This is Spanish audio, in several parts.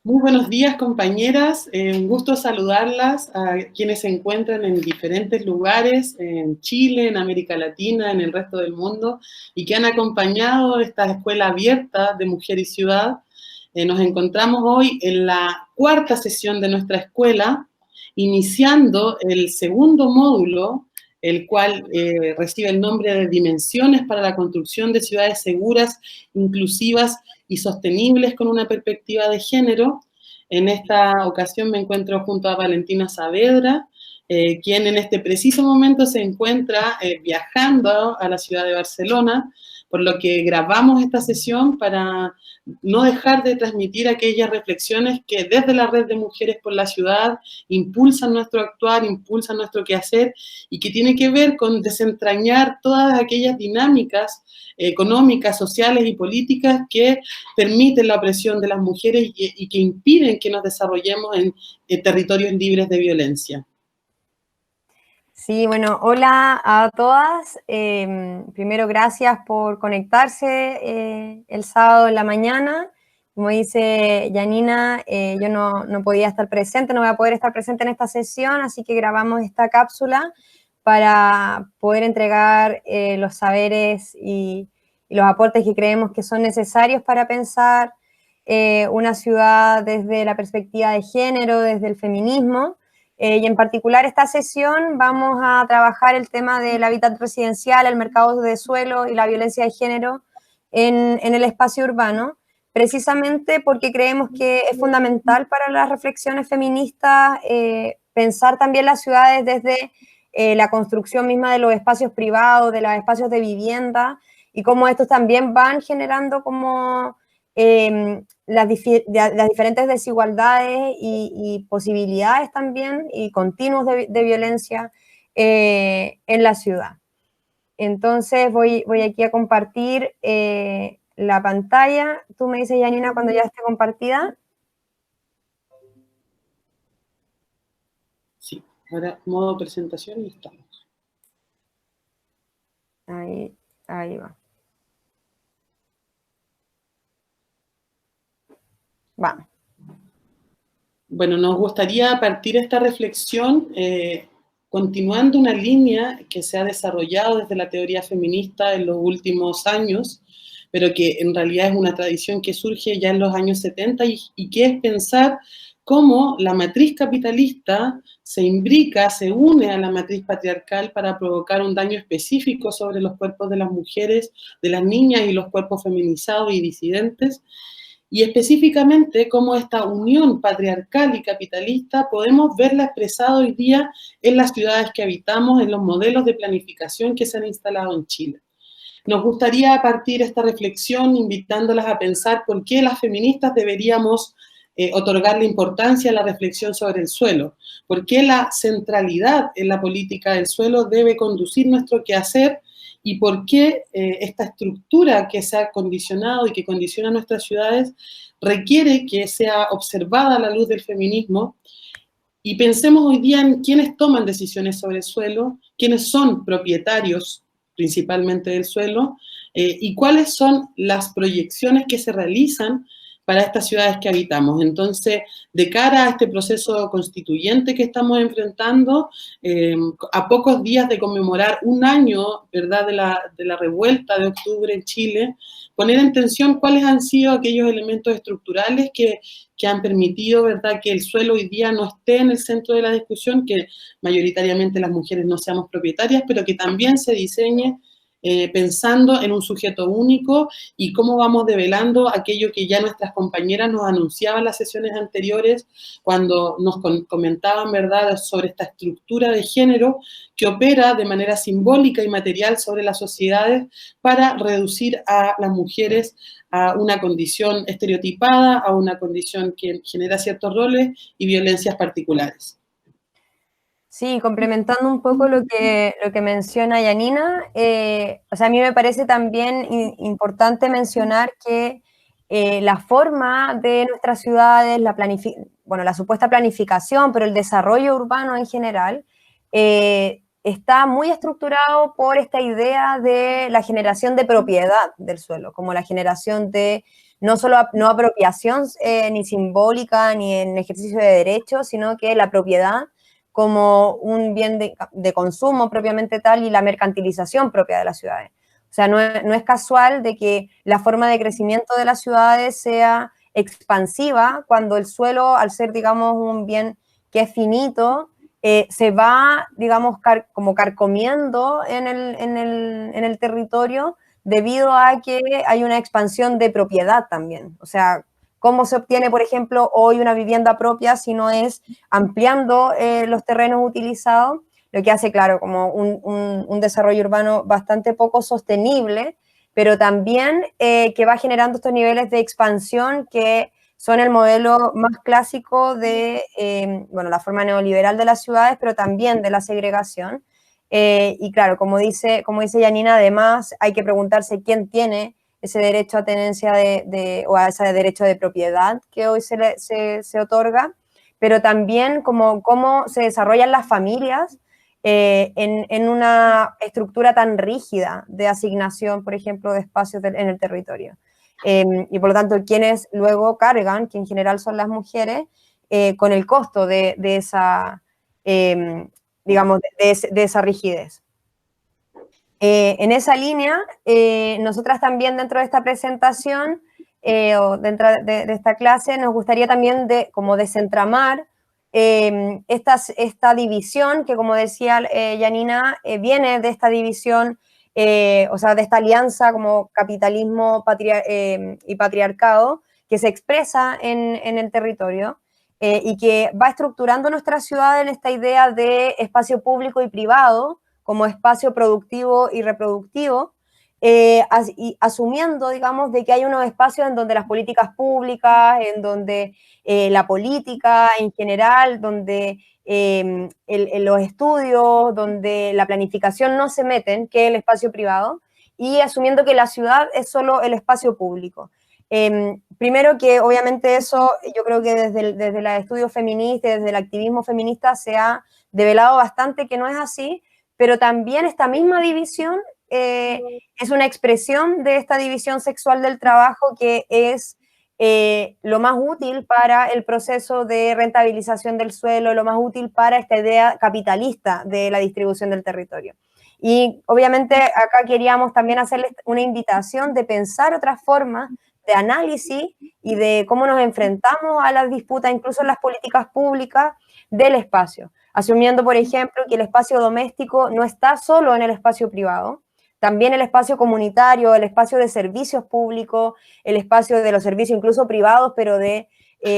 Muy buenos días, compañeras. Un gusto saludarlas a quienes se encuentran en diferentes lugares, en Chile, en América Latina, en el resto del mundo, y que han acompañado esta escuela abierta de Mujer y Ciudad. Nos encontramos hoy en la cuarta sesión de nuestra escuela, iniciando el segundo módulo, el cual recibe el nombre de Dimensiones para la construcción de ciudades seguras, inclusivas y sostenibles con una perspectiva de género. En esta ocasión me encuentro junto a Valentina Saavedra, quien en este preciso momento se encuentra viajando a la ciudad de Barcelona, por lo que grabamos esta sesión para no dejar de transmitir aquellas reflexiones que desde la Red de Mujeres por la Ciudad impulsan nuestro actuar, impulsan nuestro quehacer, y que tiene que ver con desentrañar todas aquellas dinámicas económicas, sociales y políticas que permiten la opresión de las mujeres y que impiden que nos desarrollemos en territorios libres de violencia. Sí, bueno, hola a todas. Primero, gracias por conectarse el sábado en la mañana. Como dice Janina, yo no podía estar presente, no voy a poder estar presente en esta sesión, así que grabamos esta cápsula para poder entregar los saberes y los aportes que creemos que son necesarios para pensar una ciudad desde la perspectiva de género, desde el feminismo. Y en particular esta sesión vamos a trabajar el tema del hábitat residencial, el mercado de suelo y la violencia de género en el espacio urbano, precisamente porque creemos que es fundamental para las reflexiones feministas pensar también las ciudades desde la construcción misma de los espacios privados, de los espacios de vivienda, y cómo estos también van generando como las diferentes desigualdades y posibilidades también y continuos de violencia en la ciudad. Entonces voy aquí a compartir la pantalla. Tú me dices, Janina, cuando ya esté compartida. Sí, ahora modo presentación y estamos. Ahí va. Vamos. Bueno, nos gustaría partir esta reflexión continuando una línea que se ha desarrollado desde la teoría feminista en los últimos años, pero que en realidad es una tradición que surge ya en los años 70 y que es pensar cómo la matriz capitalista se imbrica, se une a la matriz patriarcal para provocar un daño específico sobre los cuerpos de las mujeres, de las niñas y los cuerpos feminizados y disidentes, y específicamente cómo esta unión patriarcal y capitalista podemos verla expresada hoy día en las ciudades que habitamos, en los modelos de planificación que se han instalado en Chile. Nos gustaría partir esta reflexión invitándolas a pensar por qué las feministas deberíamos otorgarle importancia a la reflexión sobre el suelo, por qué la centralidad en la política del suelo debe conducir nuestro quehacer y por qué esta estructura que se ha condicionado y que condiciona nuestras ciudades requiere que sea observada a la luz del feminismo. Y pensemos hoy día en quiénes toman decisiones sobre el suelo, quiénes son propietarios principalmente del suelo, y cuáles son las proyecciones que se realizan para estas ciudades que habitamos. Entonces, de cara a este proceso constituyente que estamos enfrentando, a pocos días de conmemorar un año, ¿verdad?, de la revuelta de octubre en Chile, poner en tensión cuáles han sido aquellos elementos estructurales que han permitido, ¿verdad?, que el suelo hoy día no esté en el centro de la discusión, que mayoritariamente las mujeres no seamos propietarias, pero que también se diseñe pensando en un sujeto único y cómo vamos develando aquello que ya nuestras compañeras nos anunciaban en las sesiones anteriores cuando nos comentaban, ¿verdad?, sobre esta estructura de género que opera de manera simbólica y material sobre las sociedades para reducir a las mujeres a una condición estereotipada, a una condición que genera ciertos roles y violencias particulares. Sí, complementando un poco lo que menciona Janina, o sea, a mí me parece también importante mencionar que la forma de nuestras ciudades, la supuesta planificación, pero el desarrollo urbano en general, está muy estructurado por esta idea de la generación de propiedad del suelo, como la generación de no solo no apropiación ni simbólica ni en ejercicio de derechos, sino que la propiedad como un bien de consumo propiamente tal y la mercantilización propia de las ciudades. O sea, no es casual de que la forma de crecimiento de las ciudades sea expansiva cuando el suelo, al ser, digamos, un bien que es finito, se va, digamos, como carcomiendo en el territorio debido a que hay una expansión de propiedad también. O sea, ¿cómo se obtiene, por ejemplo, hoy una vivienda propia si no es ampliando los terrenos utilizados? Lo que hace, claro, como un desarrollo urbano bastante poco sostenible, pero también que va generando estos niveles de expansión que son el modelo más clásico de, bueno, la forma neoliberal de las ciudades, pero también de la segregación. Y claro, como dice Janina, además hay que preguntarse quién tiene ese derecho a tenencia o a ese derecho de propiedad que hoy se otorga, pero también cómo se desarrollan las familias en una estructura tan rígida de asignación, por ejemplo, de espacios en el territorio. Y por lo tanto, quienes luego cargan, que en general son las mujeres, con el costo de esa, digamos, de esa rigidez. En esa línea, nosotras también dentro de esta presentación o dentro de esta clase nos gustaría también como desentramar esta división que, como decía Janina, viene de esta división, o sea, de esta alianza como capitalismo y patriarcado que se expresa en el territorio y que va estructurando nuestra ciudad en esta idea de espacio público y privado como espacio productivo y reproductivo, y asumiendo, digamos, de que hay unos espacios en donde las políticas públicas, en donde la política en general, donde los estudios, donde la planificación no se meten, que es el espacio privado, y asumiendo que la ciudad es solo el espacio público. Primero que obviamente eso, yo creo que desde los estudios feministas, desde el activismo feminista se ha develado bastante que no es así, pero también esta misma división es una expresión de esta división sexual del trabajo que es lo más útil para el proceso de rentabilización del suelo, lo más útil para esta idea capitalista de la distribución del territorio. Y obviamente acá queríamos también hacerles una invitación de pensar otras formas de análisis y de cómo nos enfrentamos a las disputas, incluso en las políticas públicas del espacio, asumiendo, por ejemplo, que el espacio doméstico no está solo en el espacio privado, también el espacio comunitario, el espacio de servicios públicos, el espacio de los servicios incluso privados, pero de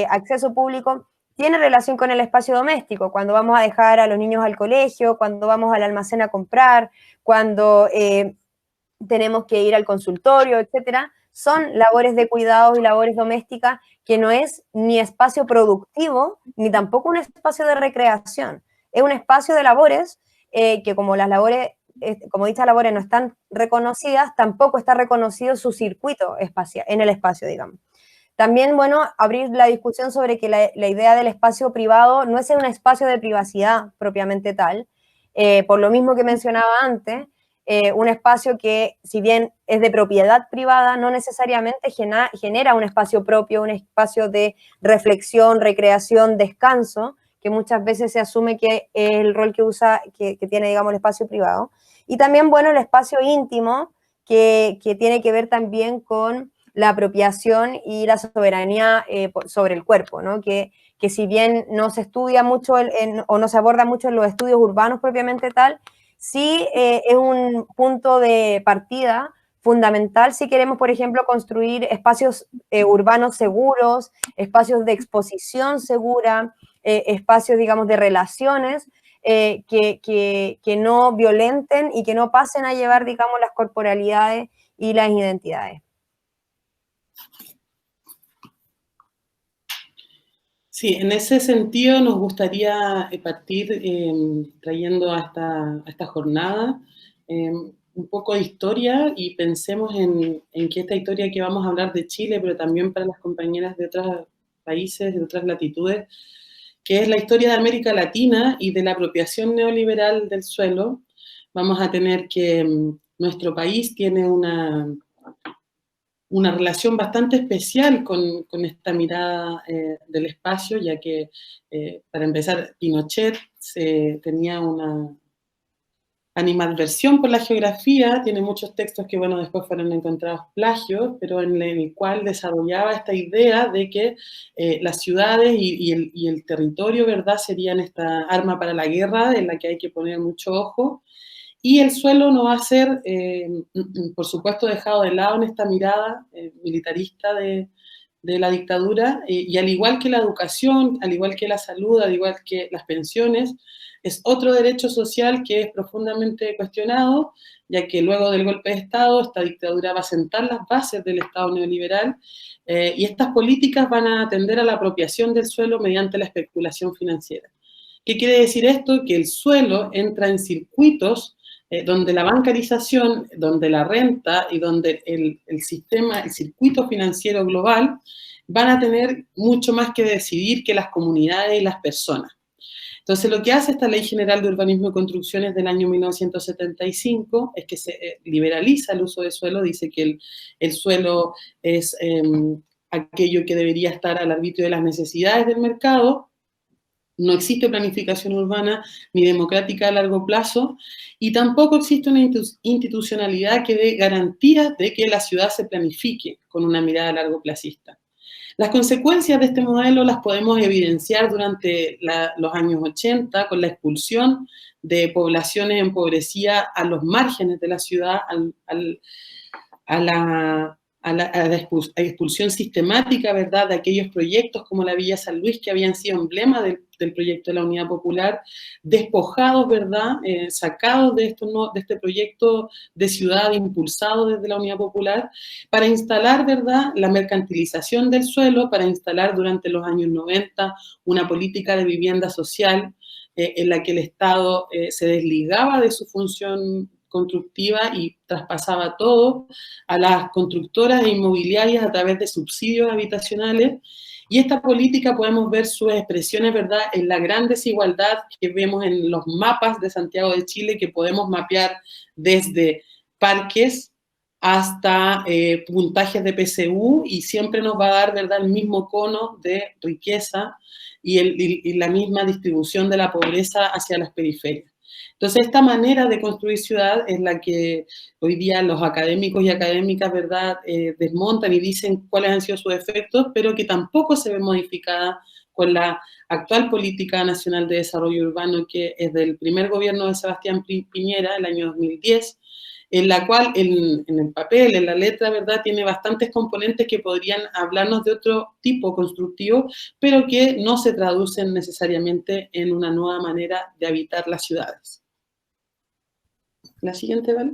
acceso público, tiene relación con el espacio doméstico, cuando vamos a dejar a los niños al colegio, cuando vamos al almacén a comprar, cuando tenemos que ir al consultorio, etcétera, son labores de cuidados y labores domésticas que no es ni espacio productivo, ni tampoco un espacio de recreación. Es un espacio de labores que como las labores, como dichas labores no están reconocidas, tampoco está reconocido su circuito espacial, en el espacio, digamos. También, bueno, abrir la discusión sobre que la idea del espacio privado no es un espacio de privacidad propiamente tal, por lo mismo que mencionaba antes, un espacio que, si bien es de propiedad privada, no necesariamente genera un espacio propio, un espacio de reflexión, recreación, descanso, que muchas veces se asume que es el rol que tiene, digamos, el espacio privado. Y también, bueno, el espacio íntimo, que tiene que ver también con la apropiación y la soberanía sobre el cuerpo, ¿no? Que si bien no se estudia mucho o no se aborda mucho en los estudios urbanos propiamente tal, sí es un punto de partida fundamental si queremos, por ejemplo, construir espacios urbanos seguros, espacios de exposición segura, espacios, digamos, de relaciones que no violenten y que no pasen a llevar, digamos, las corporalidades y las identidades. Sí, en ese sentido nos gustaría partir trayendo a esta jornada un poco de historia y pensemos en que esta historia que vamos a hablar de Chile, pero también para las compañeras de otros países, de otras latitudes, que es la historia de América Latina y de la apropiación neoliberal del suelo. Vamos a tener que nuestro país tiene una relación bastante especial con esta mirada del espacio, ya que, para empezar, Pinochet tenía una animadversión por la geografía, tiene muchos textos que, bueno, después fueron encontrados plagios, pero en el cual desarrollaba esta idea de que las ciudades y el territorio, ¿verdad?, serían esta arma para la guerra en la que hay que poner mucho ojo, y el suelo no va a ser, por supuesto, dejado de lado en esta mirada militarista de la dictadura, y al igual que la educación, al igual que la salud, al igual que las pensiones, es otro derecho social que es profundamente cuestionado, ya que luego del golpe de Estado, esta dictadura va a sentar las bases del Estado neoliberal, y estas políticas van a atender a la apropiación del suelo mediante la especulación financiera. ¿Qué quiere decir esto? Que el suelo entra en circuitos donde la bancarización, donde la renta y donde el sistema, el circuito financiero global van a tener mucho más que decidir que las comunidades y las personas. Entonces, lo que hace esta Ley General de Urbanismo y Construcciones del año 1975 es que se liberaliza el uso de suelo, dice que el suelo es aquello que debería estar al arbitrio de las necesidades del mercado. No existe planificación urbana ni democrática a largo plazo, y tampoco existe una institucionalidad que dé garantías de que la ciudad se planifique con una mirada a largo plazista. Las consecuencias de este modelo las podemos evidenciar durante los años 80 con la expulsión de poblaciones empobrecidas a los márgenes de la ciudad, a la expulsión sistemática, ¿verdad?, de aquellos proyectos como la Villa San Luis, que habían sido emblema del proyecto de la Unidad Popular, despojados, ¿verdad?, sacados de este proyecto de ciudad impulsado desde la Unidad Popular, para instalar, ¿verdad?, la mercantilización del suelo, para instalar durante los años 90 una política de vivienda social en la que el Estado se desligaba de su función constructiva y traspasaba todo a las constructoras inmobiliarias a través de subsidios habitacionales. Y esta política podemos ver sus expresiones, ¿verdad?, en la gran desigualdad que vemos en los mapas de Santiago de Chile, que podemos mapear desde parques hasta puntajes de PSU, y siempre nos va a dar, ¿verdad?, el mismo cono de riqueza y la misma distribución de la pobreza hacia las periferias. Entonces, esta manera de construir ciudad es la que hoy día los académicos y académicas, ¿verdad?, desmontan y dicen cuáles han sido sus efectos, pero que tampoco se ve modificada con la actual Política Nacional de Desarrollo Urbano, que es del primer gobierno de Sebastián Piñera, el año 2010, en la cual, en el papel, en la letra, ¿verdad?, tiene bastantes componentes que podrían hablarnos de otro tipo constructivo, pero que no se traducen necesariamente en una nueva manera de habitar las ciudades. La siguiente, ¿vale?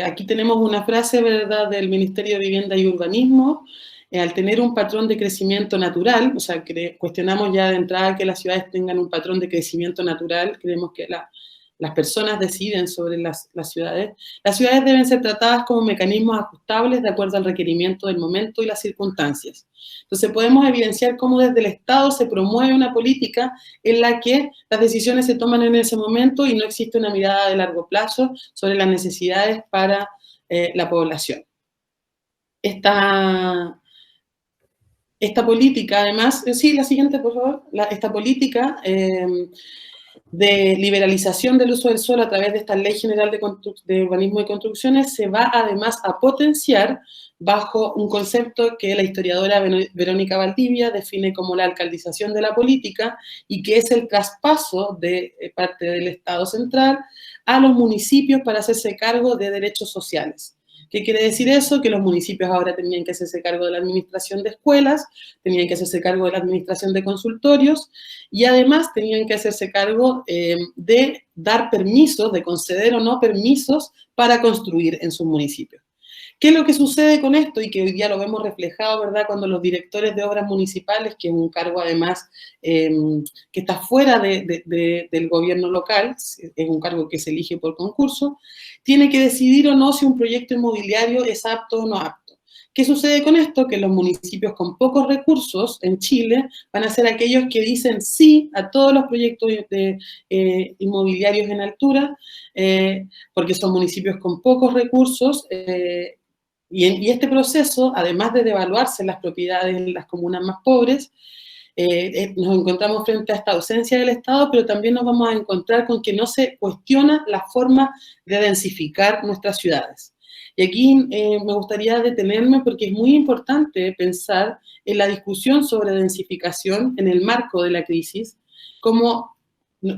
Aquí tenemos una frase, ¿verdad?, del Ministerio de Vivienda y Urbanismo. Al tener un patrón de crecimiento natural, o sea, cuestionamos ya de entrada que las ciudades tengan un patrón de crecimiento natural, creemos que las personas deciden sobre las ciudades. Las ciudades deben ser tratadas como mecanismos ajustables de acuerdo al requerimiento del momento y las circunstancias. Entonces podemos evidenciar cómo desde el Estado se promueve una política en la que las decisiones se toman en ese momento y no existe una mirada de largo plazo sobre las necesidades para la población. Esta política, además, sí, la siguiente, por favor, esta política de liberalización del uso del suelo a través de esta Ley General de Urbanismo y Construcciones se va además a potenciar bajo un concepto que la historiadora Verónica Valdivia define como la alcaldización de la política, y que es el traspaso de parte del Estado central a los municipios para hacerse cargo de derechos sociales. ¿Qué quiere decir eso? Que los municipios ahora tenían que hacerse cargo de la administración de escuelas, tenían que hacerse cargo de la administración de consultorios, y además tenían que hacerse cargo de dar permisos, de conceder o no permisos para construir en sus municipios. ¿Qué es lo que sucede con esto? Y que hoy día lo vemos reflejado, ¿verdad?, cuando los directores de obras municipales, que es un cargo además que está fuera del gobierno local, es un cargo que se elige por concurso, tiene que decidir o no si un proyecto inmobiliario es apto o no apto. ¿Qué sucede con esto? Que los municipios con pocos recursos en Chile van a ser aquellos que dicen sí a todos los proyectos inmobiliarios en altura, porque son municipios con pocos recursos, y este proceso, además de devaluarse las propiedades en las comunas más pobres, nos encontramos frente a esta ausencia del Estado, pero también nos vamos a encontrar con que no se cuestiona la forma de densificar nuestras ciudades. Y aquí me gustaría detenerme porque es muy importante pensar en la discusión sobre densificación en el marco de la crisis, cómo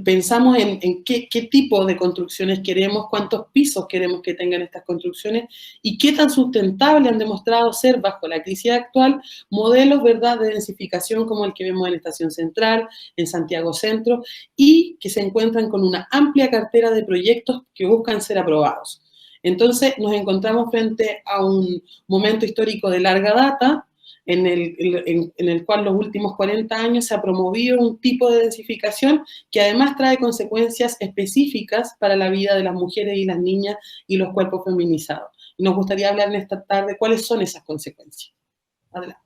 pensamos en qué tipo de construcciones queremos, cuántos pisos queremos que tengan estas construcciones y qué tan sustentables han demostrado ser, bajo la crisis actual, modelos, ¿verdad?, de densificación como el que vemos en Estación Central, en Santiago Centro, y que se encuentran con una amplia cartera de proyectos que buscan ser aprobados. Entonces, nos encontramos frente a un momento histórico de larga data, en el cual los últimos 40 años se ha promovido un tipo de densificación que además trae consecuencias específicas para la vida de las mujeres y las niñas y los cuerpos feminizados. Y nos gustaría hablar en esta tarde cuáles son esas consecuencias. Adelante.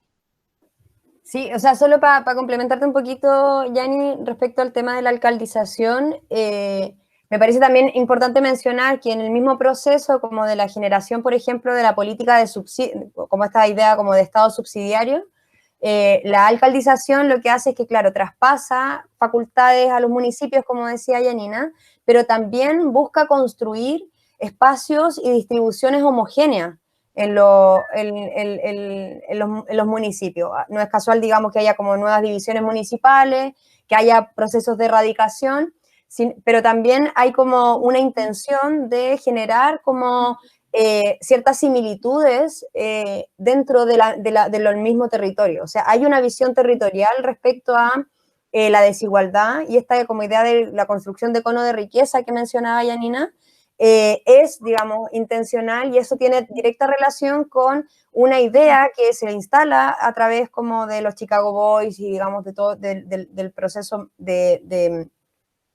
Sí, o sea, solo para complementarte un poquito, Yani, respecto al tema de la alcaldización, me parece también importante mencionar que en el mismo proceso como de la generación, por ejemplo, de la política de subsidio, como esta idea como de Estado subsidiario, la alcaldización lo que hace es que, claro, traspasa facultades a los municipios, como decía Yanina, pero también busca construir espacios y distribuciones homogéneas en los municipios. No es casual, digamos, que haya como nuevas divisiones municipales, que haya procesos de erradicación, pero también hay como una intención de generar como ciertas similitudes dentro del mismo territorio. O sea, hay una visión territorial respecto a la desigualdad y esta como idea de la construcción de cono de riqueza que mencionaba Yanina, es, digamos, intencional y eso tiene directa relación con una idea que se instala a través como de los Chicago Boys y, digamos, de todo, del proceso de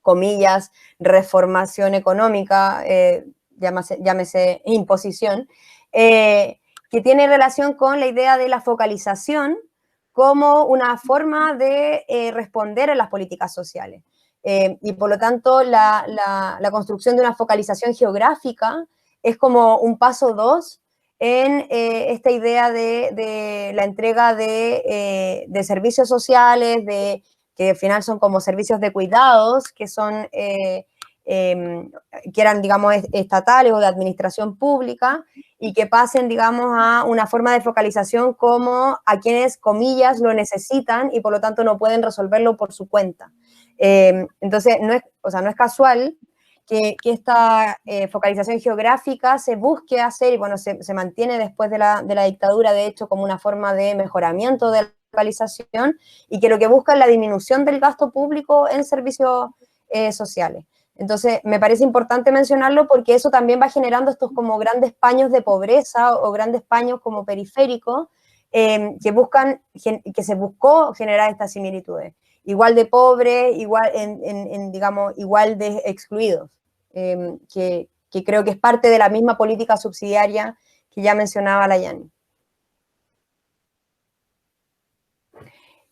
comillas, reformación económica, llámese imposición, que tiene relación con la idea de la focalización como una forma de responder a las políticas sociales. Y por lo tanto, la construcción de una focalización geográfica es como un paso 2 en esta idea de la entrega de servicios sociales, que al final son como servicios de cuidados, que son, que eran, digamos, estatales o de administración pública, y que pasen, digamos, a una forma de focalización como a quienes, comillas, lo necesitan y por lo tanto no pueden resolverlo por su cuenta. Entonces, no es casual que esta focalización geográfica se busque hacer, y bueno, se mantiene después de la dictadura, de hecho, como una forma de mejoramiento de la localización, y que lo que busca es la disminución del gasto público en servicios sociales. Entonces, me parece importante mencionarlo porque eso también va generando estos como grandes paños de pobreza o grandes paños como periféricos que se buscó generar estas similitudes. Igual de pobres, igual, digamos, igual de excluidos, que creo que es parte de la misma política subsidiaria que ya mencionaba la Yani.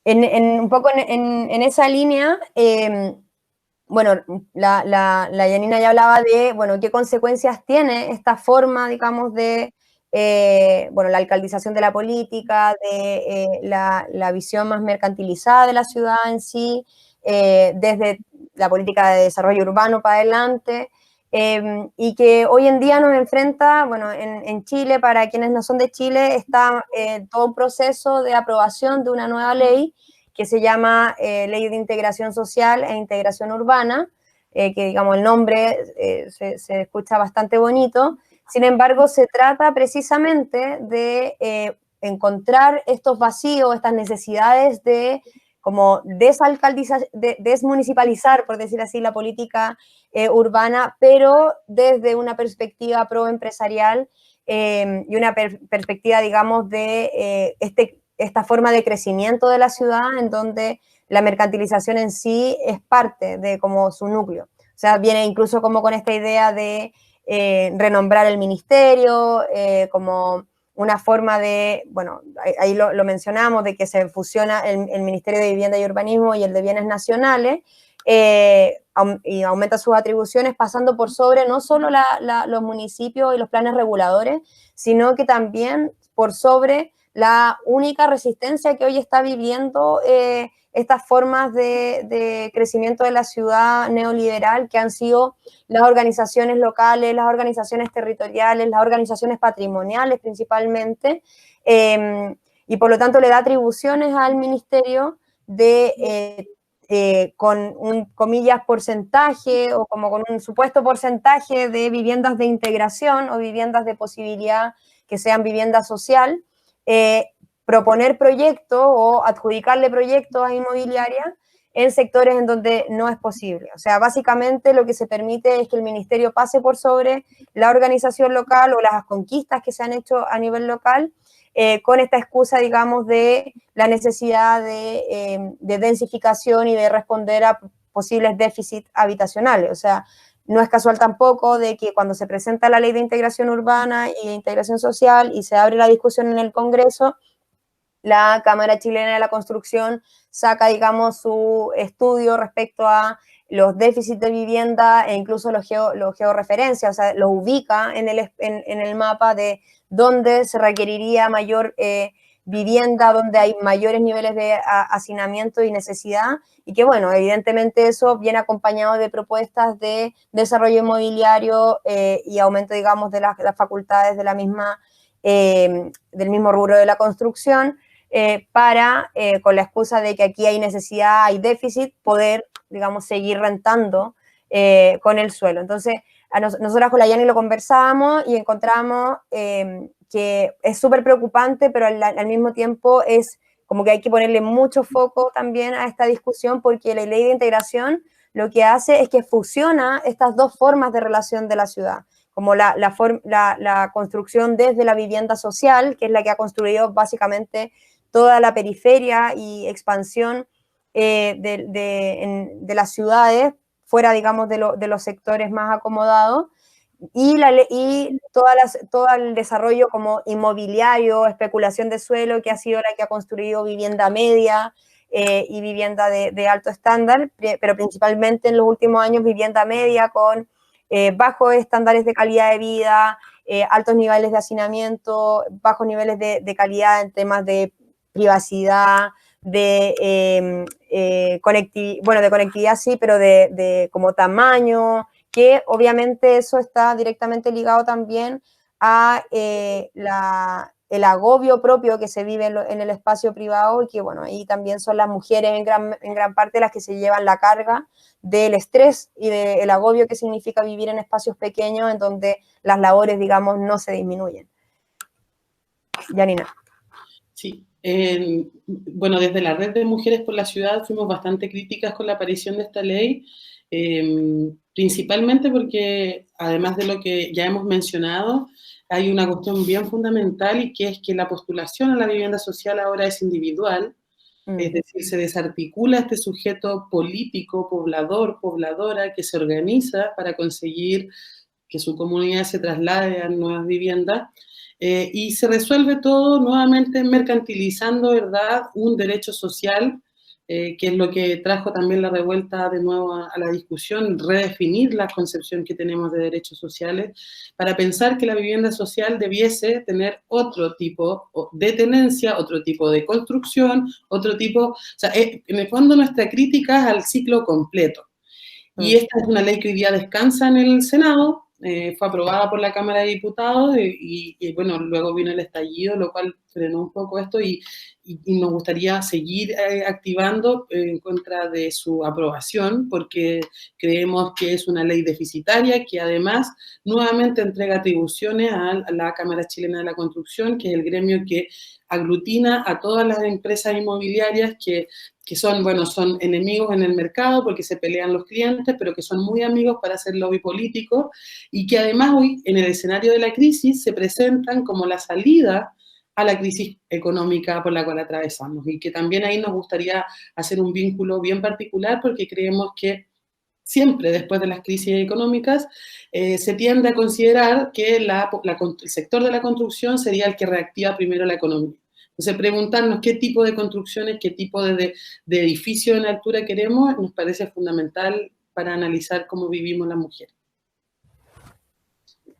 Un poco en esa línea, bueno, la Yanina ya hablaba de, bueno, qué consecuencias tiene esta forma, digamos, de, bueno, la alcaldización de la política, de la visión más mercantilizada de la ciudad en sí, desde la política de desarrollo urbano para adelante, y que hoy en día nos enfrenta, bueno, en Chile, para quienes no son de Chile, está todo un proceso de aprobación de una nueva ley que se llama Ley de Integración Social e Integración Urbana, que, digamos, el nombre se escucha bastante bonito. Sin embargo, se trata precisamente de encontrar estos vacíos, estas necesidades de como desmunicipalizar, por decir así, la política urbana, pero desde una perspectiva pro-empresarial y una perspectiva, digamos, de esta forma de crecimiento de la ciudad en donde la mercantilización en sí es parte de como su núcleo. O sea, viene incluso como con esta idea de renombrar el ministerio, como una forma de, bueno, ahí lo mencionamos, de que se fusiona el Ministerio de Vivienda y Urbanismo y el de Bienes Nacionales, y aumenta sus atribuciones pasando por sobre no solo los municipios y los planes reguladores, sino que también por sobre la única resistencia que hoy está viviendo estas formas de crecimiento de la ciudad neoliberal, que han sido las organizaciones locales, las organizaciones territoriales, las organizaciones patrimoniales principalmente, y por lo tanto le da atribuciones al ministerio de, con un, comillas, porcentaje o como con un supuesto porcentaje de viviendas de integración o viviendas de posibilidad que sean vivienda social, proponer proyectos o adjudicarle proyectos a inmobiliarias en sectores en donde no es posible. O sea, básicamente lo que se permite es que el ministerio pase por sobre la organización local o las conquistas que se han hecho a nivel local, con esta excusa, digamos, de la necesidad de densificación y de responder a posibles déficits habitacionales. O sea, no es casual tampoco de que cuando se presenta la ley de integración urbana y de integración social y se abre la discusión en el Congreso, la Cámara Chilena de la Construcción saca, digamos, su estudio respecto a los déficits de vivienda e incluso los georreferencia, o sea, los ubica en el mapa de dónde se requeriría mayor vivienda, donde hay mayores niveles de hacinamiento y necesidad, y que, bueno, evidentemente eso viene acompañado de propuestas de desarrollo inmobiliario y aumento, digamos, de las facultades de la misma, del mismo rubro de la construcción, para, con la excusa de que aquí hay necesidad, hay déficit, poder, digamos, seguir rentando con el suelo. Entonces, nosotras con la Yani lo conversábamos y encontramos que es súper preocupante, pero al mismo tiempo es como que hay que ponerle mucho foco también a esta discusión, porque la ley de integración lo que hace es que fusiona estas dos formas de relación de la ciudad, como la construcción desde la vivienda social, que es la que ha construido básicamente toda la periferia y expansión de las ciudades, fuera, digamos, de los sectores más acomodados, y todo el desarrollo como inmobiliario, especulación de suelo, que ha sido la que ha construido vivienda media y vivienda de alto estándar, pero principalmente en los últimos años vivienda media con bajos estándares de calidad de vida, altos niveles de hacinamiento, bajos niveles de calidad en temas de privacidad, de conectividad sí, pero de como tamaño, que obviamente eso está directamente ligado también a el agobio propio que se vive en el espacio privado, y que, bueno, ahí también son las mujeres en gran parte las que se llevan la carga del estrés y del agobio que significa vivir en espacios pequeños en donde las labores, digamos, no se disminuyen. Janina. Sí. Bueno, desde la Red de Mujeres por la Ciudad fuimos bastante críticas con la aparición de esta ley, principalmente porque, además de lo que ya hemos mencionado, hay una cuestión bien fundamental, y que es que la postulación a la vivienda social ahora es individual, es decir, se desarticula este sujeto político, poblador, pobladora, que se organiza para conseguir que su comunidad se traslade a nuevas viviendas, y se resuelve todo nuevamente mercantilizando, ¿verdad?, un derecho social, que es lo que trajo también la revuelta de nuevo a la discusión, redefinir la concepción que tenemos de derechos sociales, para pensar que la vivienda social debiese tener otro tipo de tenencia, otro tipo de construcción, otro tipo, o sea, en el fondo nuestra crítica es al ciclo completo. Y esta es una ley que hoy día descansa en el Senado, fue aprobada por la Cámara de Diputados y bueno, luego vino el estallido, lo cual frenó un poco esto, y nos gustaría seguir activando en contra de su aprobación, porque creemos que es una ley deficitaria, que además nuevamente entrega atribuciones a la Cámara Chilena de la Construcción, que es el gremio que aglutina a todas las empresas inmobiliarias que son, bueno, son enemigos en el mercado porque se pelean los clientes, pero que son muy amigos para hacer lobby político, y que además hoy, en el escenario de la crisis, se presentan como la salida a la crisis económica por la cual atravesamos, y que también ahí nos gustaría hacer un vínculo bien particular, porque creemos que siempre después de las crisis económicas, se tiende a considerar que el sector de la construcción sería el que reactiva primero la economía. Entonces, preguntarnos qué tipo de construcciones, qué tipo de edificio en altura queremos, nos parece fundamental para analizar cómo vivimos las mujeres.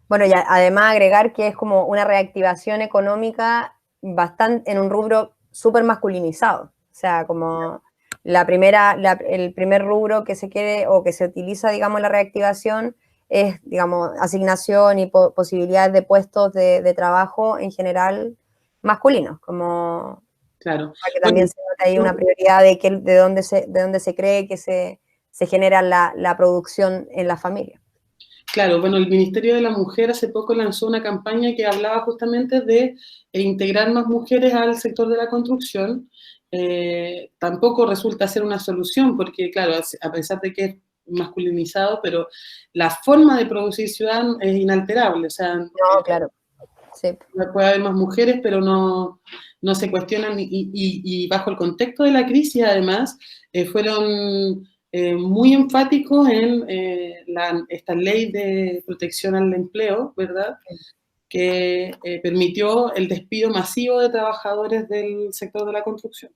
Bueno, y además agregar que es como una reactivación económica bastante en un rubro súper masculinizado. O sea, como el primer rubro que se quiere o que se utiliza, digamos, la reactivación es, digamos, asignación y posibilidades de puestos de trabajo en general masculinos, como claro. para que también se note ahí una prioridad de dónde se cree que se genera la producción en la familia. Claro, bueno, el Ministerio de la Mujer hace poco lanzó una campaña que hablaba justamente de integrar más mujeres al sector de la construcción. Tampoco resulta ser una solución, porque claro, a pesar de que es masculinizado, pero la forma de producir ciudad es inalterable. O sea, no, claro. Sí. Puede haber más mujeres, pero no se cuestionan y bajo el contexto de la crisis, además, fueron muy enfáticos en esta ley de protección al empleo, ¿verdad? Que permitió el despido masivo de trabajadores del sector de la construcción.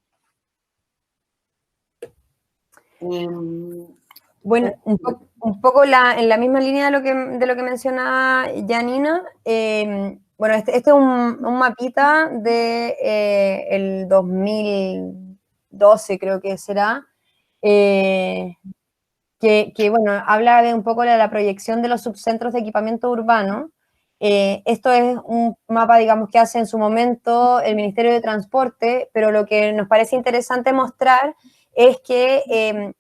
Bueno, un poco en la misma línea de lo que mencionaba Janina, bueno, este es un mapita de el 2012, creo que será, que, bueno, habla de un poco de la proyección de los subcentros de equipamiento urbano. Esto es un mapa, digamos, que hace en su momento el Ministerio de Transporte, pero lo que nos parece interesante mostrar es que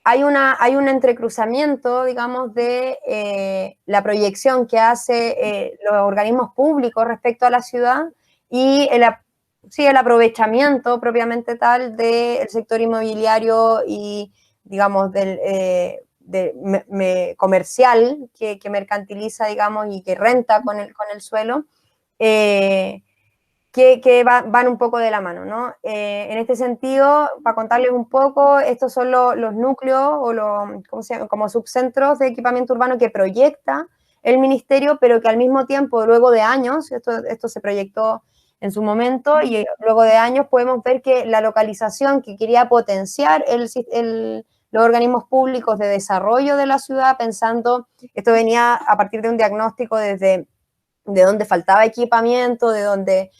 hay un entrecruzamiento, digamos, de la proyección que hace los organismos públicos respecto a la ciudad y el aprovechamiento propiamente tal del sector inmobiliario y, digamos, comercial que mercantiliza, digamos, y que renta con el suelo. Que van un poco de la mano, ¿no? En este sentido, para contarles un poco, estos son los núcleos o ¿cómo se llama? Como subcentros de equipamiento urbano que proyecta el ministerio, pero que al mismo tiempo, luego de años, esto se proyectó en su momento, y luego de años podemos ver que la localización que quería potenciar los organismos públicos de desarrollo de la ciudad, pensando, esto venía a partir de un diagnóstico de donde faltaba equipamiento, de donde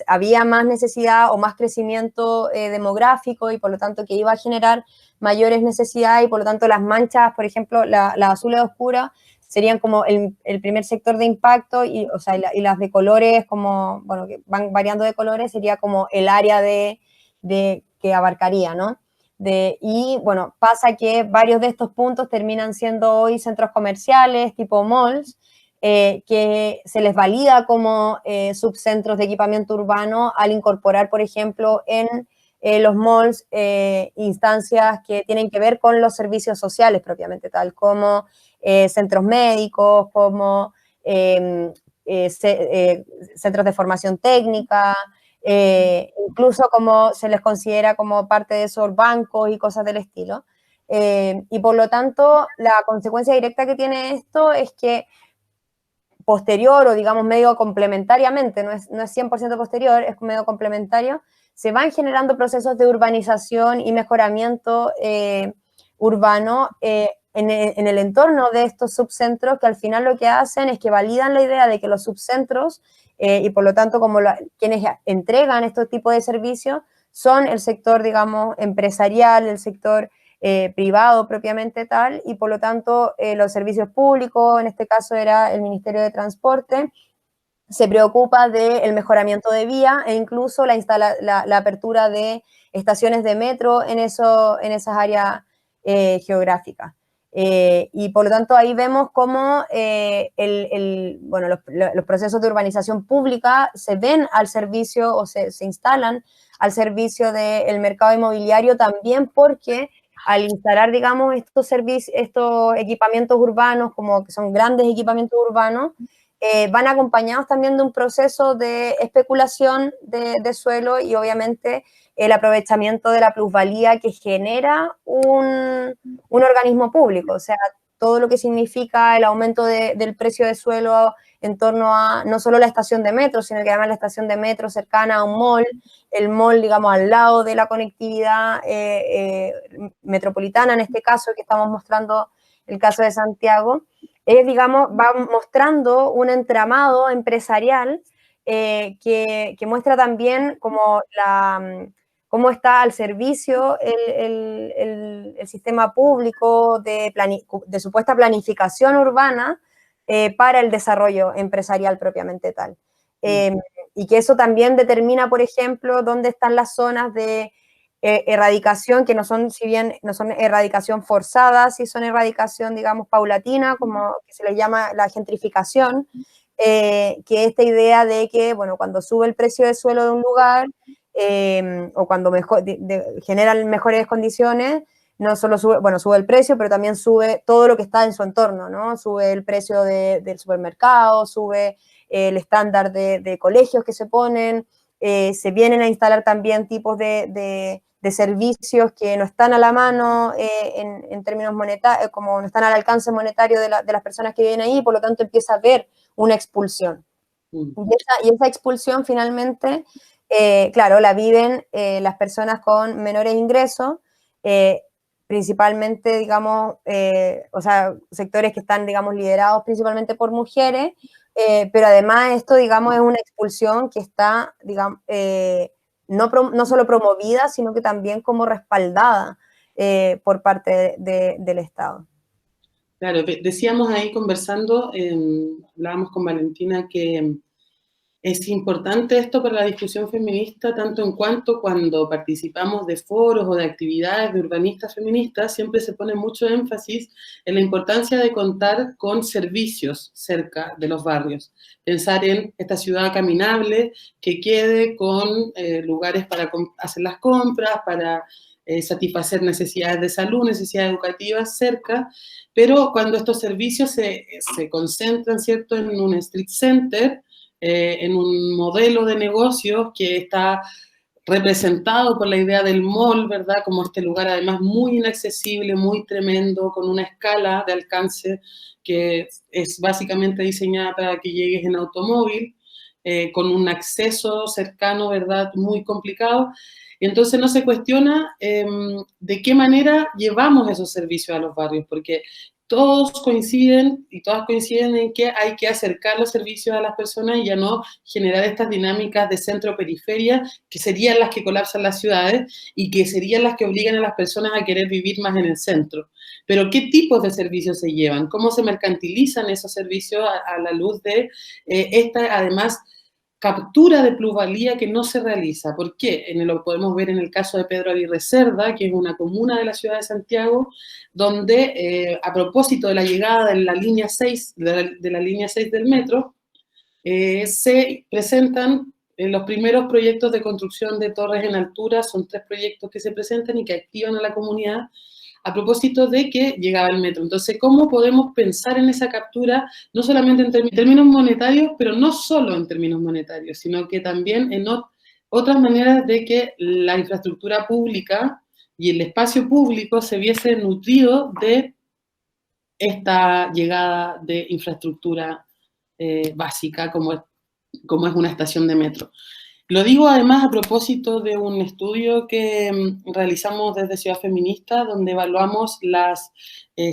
había más necesidad o más crecimiento demográfico y por lo tanto que iba a generar mayores necesidades y por lo tanto las manchas, por ejemplo, las azules oscuras serían como el primer sector de impacto y las de colores como, bueno, que van variando de colores, sería como el área que abarcaría, ¿no? Y bueno, pasa que varios de estos puntos terminan siendo hoy centros comerciales tipo malls, que se les valida como subcentros de equipamiento urbano al incorporar, por ejemplo, en los malls instancias que tienen que ver con los servicios sociales propiamente tal, como centros médicos, como centros de formación técnica, incluso como se les considera como parte de esos bancos y cosas del estilo. Y por lo tanto, la consecuencia directa que tiene esto es que posterior o digamos medio complementariamente, no es 100% posterior, es medio complementario, se van generando procesos de urbanización y mejoramiento urbano en el entorno de estos subcentros que al final lo que hacen es que validan la idea de que los subcentros y por lo tanto como quienes entregan estos tipos de servicios son el sector, digamos, empresarial, el sector privado propiamente tal, y por lo tanto los servicios públicos, en este caso era el Ministerio de Transporte, se preocupa del mejoramiento de vía e incluso la apertura de estaciones de metro en esas áreas geográficas. Y por lo tanto ahí vemos cómo bueno, los procesos de urbanización pública se ven al servicio o se instalan al servicio del mercado inmobiliario también porque al instalar, digamos, estos equipamientos urbanos, como que son grandes equipamientos urbanos, van acompañados también de un proceso de especulación de suelo y obviamente el aprovechamiento de la plusvalía que genera un organismo público, o sea, todo lo que significa el aumento del precio de suelo en torno a no solo la estación de metro, sino que además la estación de metro cercana a un mall, el mall, digamos, al lado de la conectividad metropolitana, en este caso, que estamos mostrando el caso de Santiago, digamos, va mostrando un entramado empresarial que muestra también como cómo está al servicio el sistema público de supuesta planificación urbana para el desarrollo empresarial propiamente tal. Y que eso también determina, por ejemplo, dónde están las zonas de erradicación, que no son, si bien no son erradicación forzada, sí son erradicación, digamos, paulatina, como que se le llama la gentrificación, que esta idea de que, bueno, cuando sube el precio del suelo de un lugar, o cuando generan mejores condiciones, no solo sube, bueno, sube el precio, pero también sube todo lo que está en su entorno, ¿no? Sube el precio del supermercado, sube el estándar de colegios que se ponen, se vienen a instalar también tipos de servicios que no están a la mano en términos monetarios, como no están al alcance monetario de las personas que viven ahí, por lo tanto empieza a haber una expulsión. Y esa expulsión finalmente, claro, la viven las personas con menores ingresos, principalmente, digamos, o sea, sectores que están, digamos, liderados principalmente por mujeres, pero además esto, digamos, es una expulsión que está, digamos, no solo promovida, sino que también como respaldada por parte del Estado. Claro, decíamos ahí conversando, hablábamos con Valentina que es importante esto para la discusión feminista, tanto en cuanto cuando participamos de foros o de actividades de urbanistas feministas, siempre se pone mucho énfasis en la importancia de contar con servicios cerca de los barrios. Pensar en esta ciudad caminable que quede con lugares para hacer las compras, para satisfacer necesidades de salud, necesidades educativas cerca, pero cuando estos servicios se concentran, ¿cierto?, en un street center, en un modelo de negocios que está representado por la idea del mall, ¿verdad? Como este lugar además muy inaccesible, muy tremendo, con una escala de alcance que es básicamente diseñada para que llegues en automóvil, con un acceso cercano, ¿verdad? Muy complicado. Entonces no se cuestiona de qué manera llevamos esos servicios a los barrios, porque todos coinciden y todas coinciden en que hay que acercar los servicios a las personas y ya no generar estas dinámicas de centro-periferia que serían las que colapsan las ciudades y que serían las que obligan a las personas a querer vivir más en el centro. Pero ¿qué tipos de servicios se llevan? ¿Cómo se mercantilizan esos servicios a la luz de esta, además, captura de plusvalía que no se realiza? ¿Por qué? Lo podemos ver en el caso de Pedro Aguirre Cerda, que es una comuna de la ciudad de Santiago, donde a propósito de la llegada de la línea 6, de la línea 6 del metro, se presentan los primeros proyectos de construcción de torres en altura, son 3 proyectos que se presentan y que activan a la comunidad a propósito de que llegaba el metro. Entonces, ¿cómo podemos pensar en esa captura, no solamente en términos monetarios, pero no solo en términos monetarios, sino que también en otras maneras de que la infraestructura pública y el espacio público se viese nutrido de esta llegada de infraestructura básica como es una estación de metro? Lo digo además a propósito de un estudio que realizamos desde Ciudad Feminista, donde evaluamos las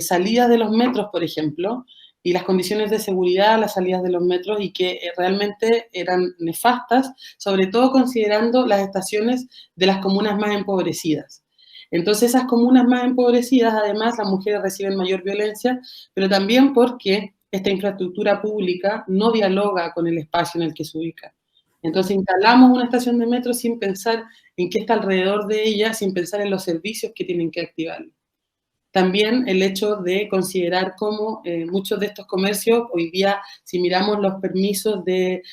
salidas de los metros, por ejemplo, y las condiciones de seguridad a las salidas de los metros y que realmente eran nefastas, sobre todo considerando las estaciones de las comunas más empobrecidas. Entonces, esas comunas más empobrecidas, además, las mujeres reciben mayor violencia, pero también porque esta infraestructura pública no dialoga con el espacio en el que se ubica. Entonces instalamos una estación de metro sin pensar en qué está alrededor de ella, sin pensar en los servicios que tienen que activar. También el hecho de considerar cómo muchos de estos comercios, hoy día, si miramos los permisos de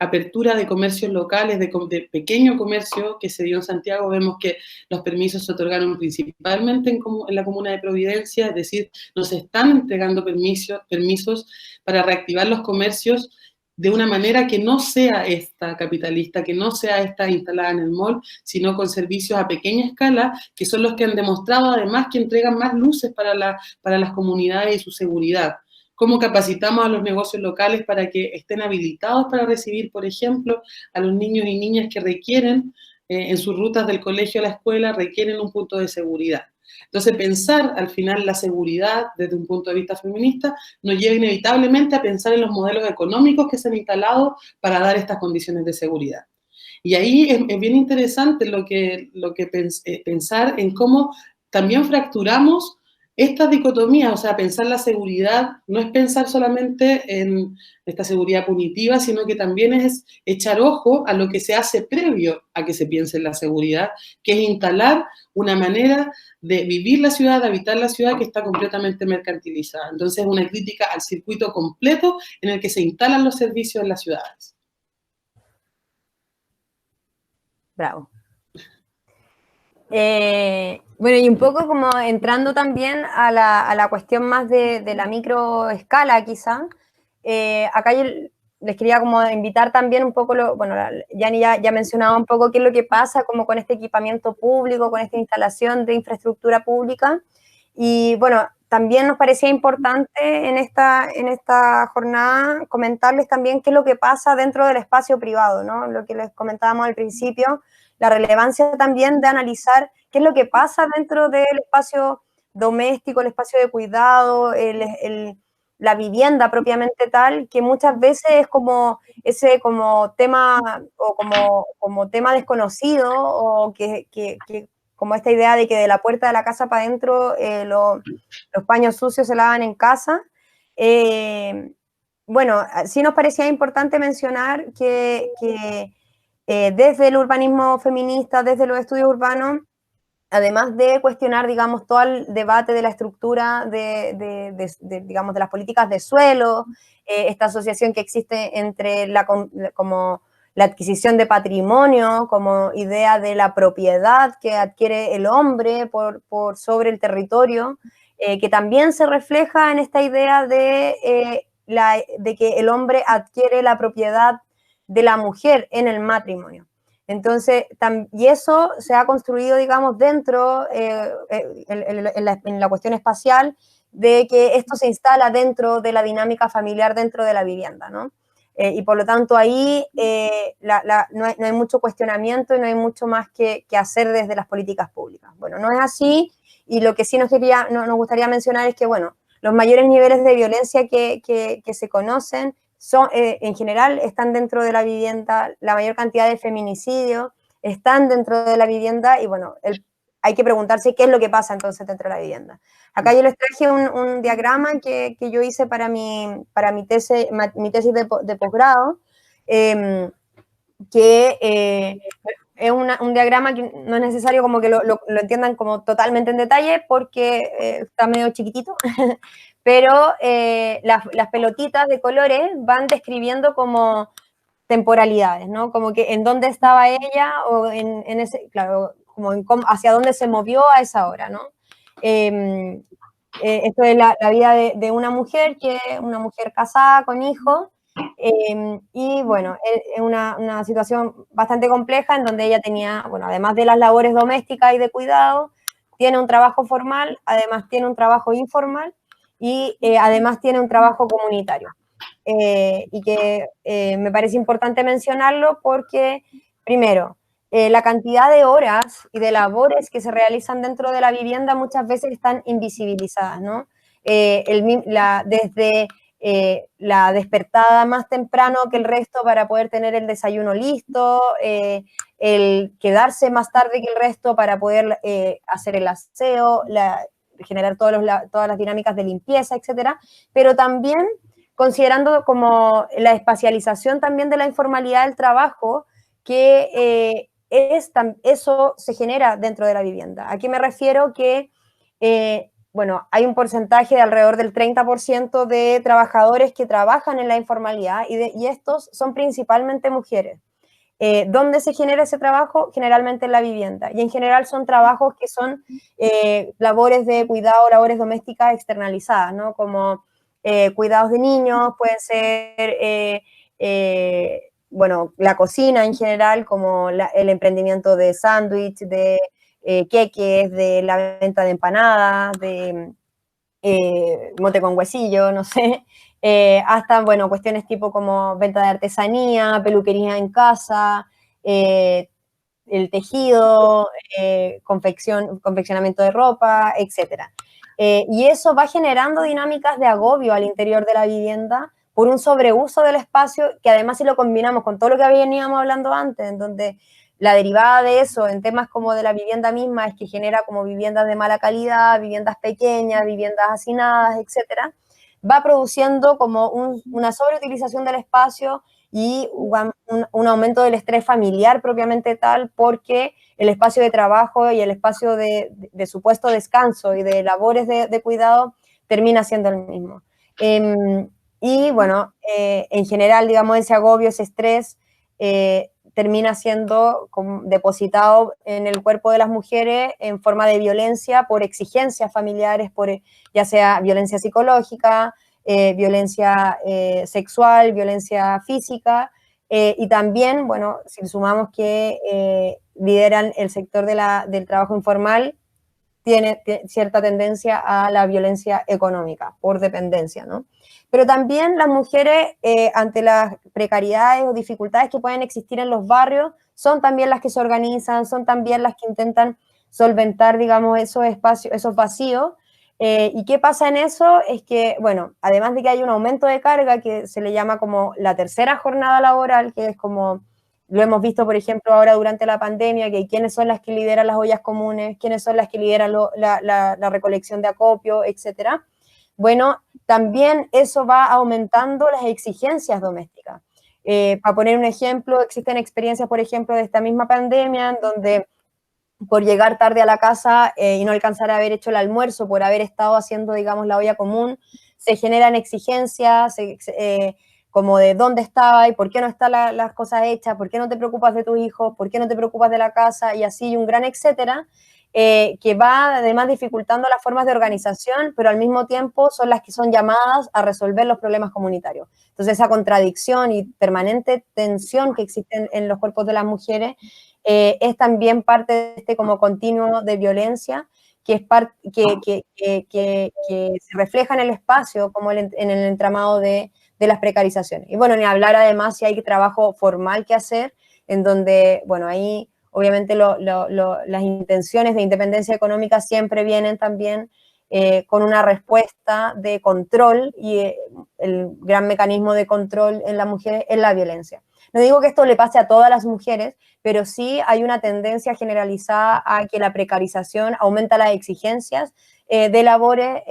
apertura de comercios locales, de pequeño comercio que se dio en Santiago. Vemos que los permisos se otorgaron principalmente en la comuna de Providencia, es decir, nos están entregando permisos para reactivar los comercios de una manera que no sea esta capitalista, que no sea esta instalada en el mall, sino con servicios a pequeña escala, que son los que han demostrado además que entregan más luces para las comunidades y su seguridad. Cómo capacitamos a los negocios locales para que estén habilitados para recibir, por ejemplo, a los niños y niñas que requieren, en sus rutas del colegio a la escuela, requieren un punto de seguridad. Entonces, pensar al final la seguridad desde un punto de vista feminista nos lleva inevitablemente a pensar en los modelos económicos que se han instalado para dar estas condiciones de seguridad. Y ahí es bien interesante pensar en cómo también fracturamos estas dicotomías, o sea, pensar la seguridad no es pensar solamente en esta seguridad punitiva, sino que también es echar ojo a lo que se hace previo a que se piense en la seguridad, que es instalar una manera de vivir la ciudad, de habitar la ciudad que está completamente mercantilizada. Entonces, una crítica al circuito completo en el que se instalan los servicios en las ciudades. Bravo. Bueno, y un poco como entrando también a la cuestión más de la microescala, quizá, acá yo les quería como invitar también un poco, bueno, Yani ya mencionaba un poco qué es lo que pasa como con este equipamiento público, con esta instalación de infraestructura pública, y bueno, también nos parecía importante en esta jornada comentarles también qué es lo que pasa dentro del espacio privado, ¿no? Lo que les comentábamos al principio, la relevancia también de analizar qué es lo que pasa dentro del espacio doméstico, el espacio de cuidado, la vivienda propiamente tal, que muchas veces es como ese como tema o como tema desconocido, o que como esta idea de que de la puerta de la casa para adentro los paños sucios se lavan en casa. Bueno, sí nos parecía importante mencionar que desde el urbanismo feminista, desde los estudios urbanos, además de cuestionar, digamos, todo el debate de la estructura digamos, de las políticas de suelo, esta asociación que existe entre como la adquisición de patrimonio, como idea de la propiedad que adquiere el hombre sobre el territorio, que también se refleja en esta idea de que el hombre adquiere la propiedad de la mujer en el matrimonio. Entonces, y eso se ha construido, digamos, dentro, en la cuestión espacial, de que esto se instala dentro de la dinámica familiar, dentro de la vivienda, ¿no? Y por lo tanto ahí no hay mucho cuestionamiento y no hay mucho más que hacer desde las políticas públicas. Bueno, no es así, y lo que sí nos gustaría mencionar es que, bueno, los mayores niveles de violencia que se conocen en general están dentro de la vivienda, la mayor cantidad de feminicidios están dentro de la vivienda, y bueno, hay que preguntarse qué es lo que pasa entonces dentro de la vivienda. Acá yo les traje un diagrama que yo hice para mi tesis de posgrado, que es un diagrama que no es necesario como que lo entiendan como totalmente en detalle, porque está medio chiquitito, pero las pelotitas de colores van describiendo como temporalidades, ¿no? Como que en dónde estaba ella, o en ese, claro, como hacia dónde se movió a esa hora, ¿no? Esto es la vida de una mujer, una mujer casada con hijos, y bueno, es una situación bastante compleja en donde ella tenía, bueno, además de las labores domésticas y de cuidado, tiene un trabajo formal, además tiene un trabajo informal, y además tiene un trabajo comunitario. Y que me parece importante mencionarlo porque, primero, la cantidad de horas y de labores que se realizan dentro de la vivienda muchas veces están invisibilizadas, ¿no? Desde la despertada más temprano que el resto para poder tener el desayuno listo, el quedarse más tarde que el resto para poder hacer el aseo, generar todas las dinámicas de limpieza, etcétera, pero también considerando como la espacialización también de la informalidad del trabajo, que eso se genera dentro de la vivienda. ¿A qué me refiero? Que bueno, hay un porcentaje de alrededor del 30% de trabajadores que trabajan en la informalidad y estos son principalmente mujeres. ¿Dónde se genera ese trabajo? Generalmente en la vivienda. Y en general son trabajos que son labores de cuidado, labores domésticas externalizadas, ¿no? Como cuidados de niños, pueden ser, bueno, la cocina en general, como el emprendimiento de sándwich, de queques, de la venta de empanadas, de mote con huesillo, no sé, hasta, bueno, cuestiones tipo como venta de artesanía, peluquería en casa, el tejido, confeccionamiento de ropa, etc. Y eso va generando dinámicas de agobio al interior de la vivienda por un sobreuso del espacio, que además si lo combinamos con todo lo que veníamos hablando antes, en donde la derivada de eso en temas como de la vivienda misma es que genera como viviendas de mala calidad, viviendas pequeñas, viviendas hacinadas, etcétera, va produciendo como una sobreutilización del espacio y un aumento del estrés familiar propiamente tal, porque el espacio de trabajo y el espacio de supuesto descanso y de labores de cuidado termina siendo el mismo. Y bueno, en general, digamos, ese agobio, ese estrés, termina siendo depositado en el cuerpo de las mujeres en forma de violencia por exigencias familiares, por ya sea violencia psicológica, violencia sexual, violencia física, y también, bueno, si sumamos que lideran el sector del trabajo informal, tiene cierta tendencia a la violencia económica por dependencia, ¿no? Pero también las mujeres, ante las precariedades o dificultades que pueden existir en los barrios, son también las que se organizan, son también las que intentan solventar, digamos, esos espacios, esos vacíos. ¿Y qué pasa en eso? Es que, bueno, además de que hay un aumento de carga que se le llama como la tercera jornada laboral, que es como lo hemos visto, por ejemplo, ahora durante la pandemia, que quiénes son las que lideran las ollas comunes, quiénes son las que lideran la recolección de acopio, etcétera. Bueno, también eso va aumentando las exigencias domésticas. Para poner un ejemplo, existen experiencias, por ejemplo, de esta misma pandemia, en donde por llegar tarde a la casa y no alcanzar a haber hecho el almuerzo, por haber estado haciendo, digamos, la olla común, se generan exigencias, como de dónde estaba y por qué no están las cosas hechas, por qué no te preocupas de tus hijos, por qué no te preocupas de la casa, y así un gran etcétera, que va además dificultando las formas de organización, pero al mismo tiempo son las que son llamadas a resolver los problemas comunitarios. Entonces esa contradicción y permanente tensión que existe en los cuerpos de las mujeres es también parte de este como continuo de violencia que, es que se refleja en el espacio como en el entramado de las precarizaciones. Y bueno, ni hablar además si hay trabajo formal que hacer, en donde, bueno, ahí obviamente las intenciones de independencia económica siempre vienen también con una respuesta de control, y el gran mecanismo de control en las mujeres es la violencia. No digo que esto le pase a todas las mujeres, pero sí hay una tendencia generalizada a que la precarización aumenta las exigencias de labores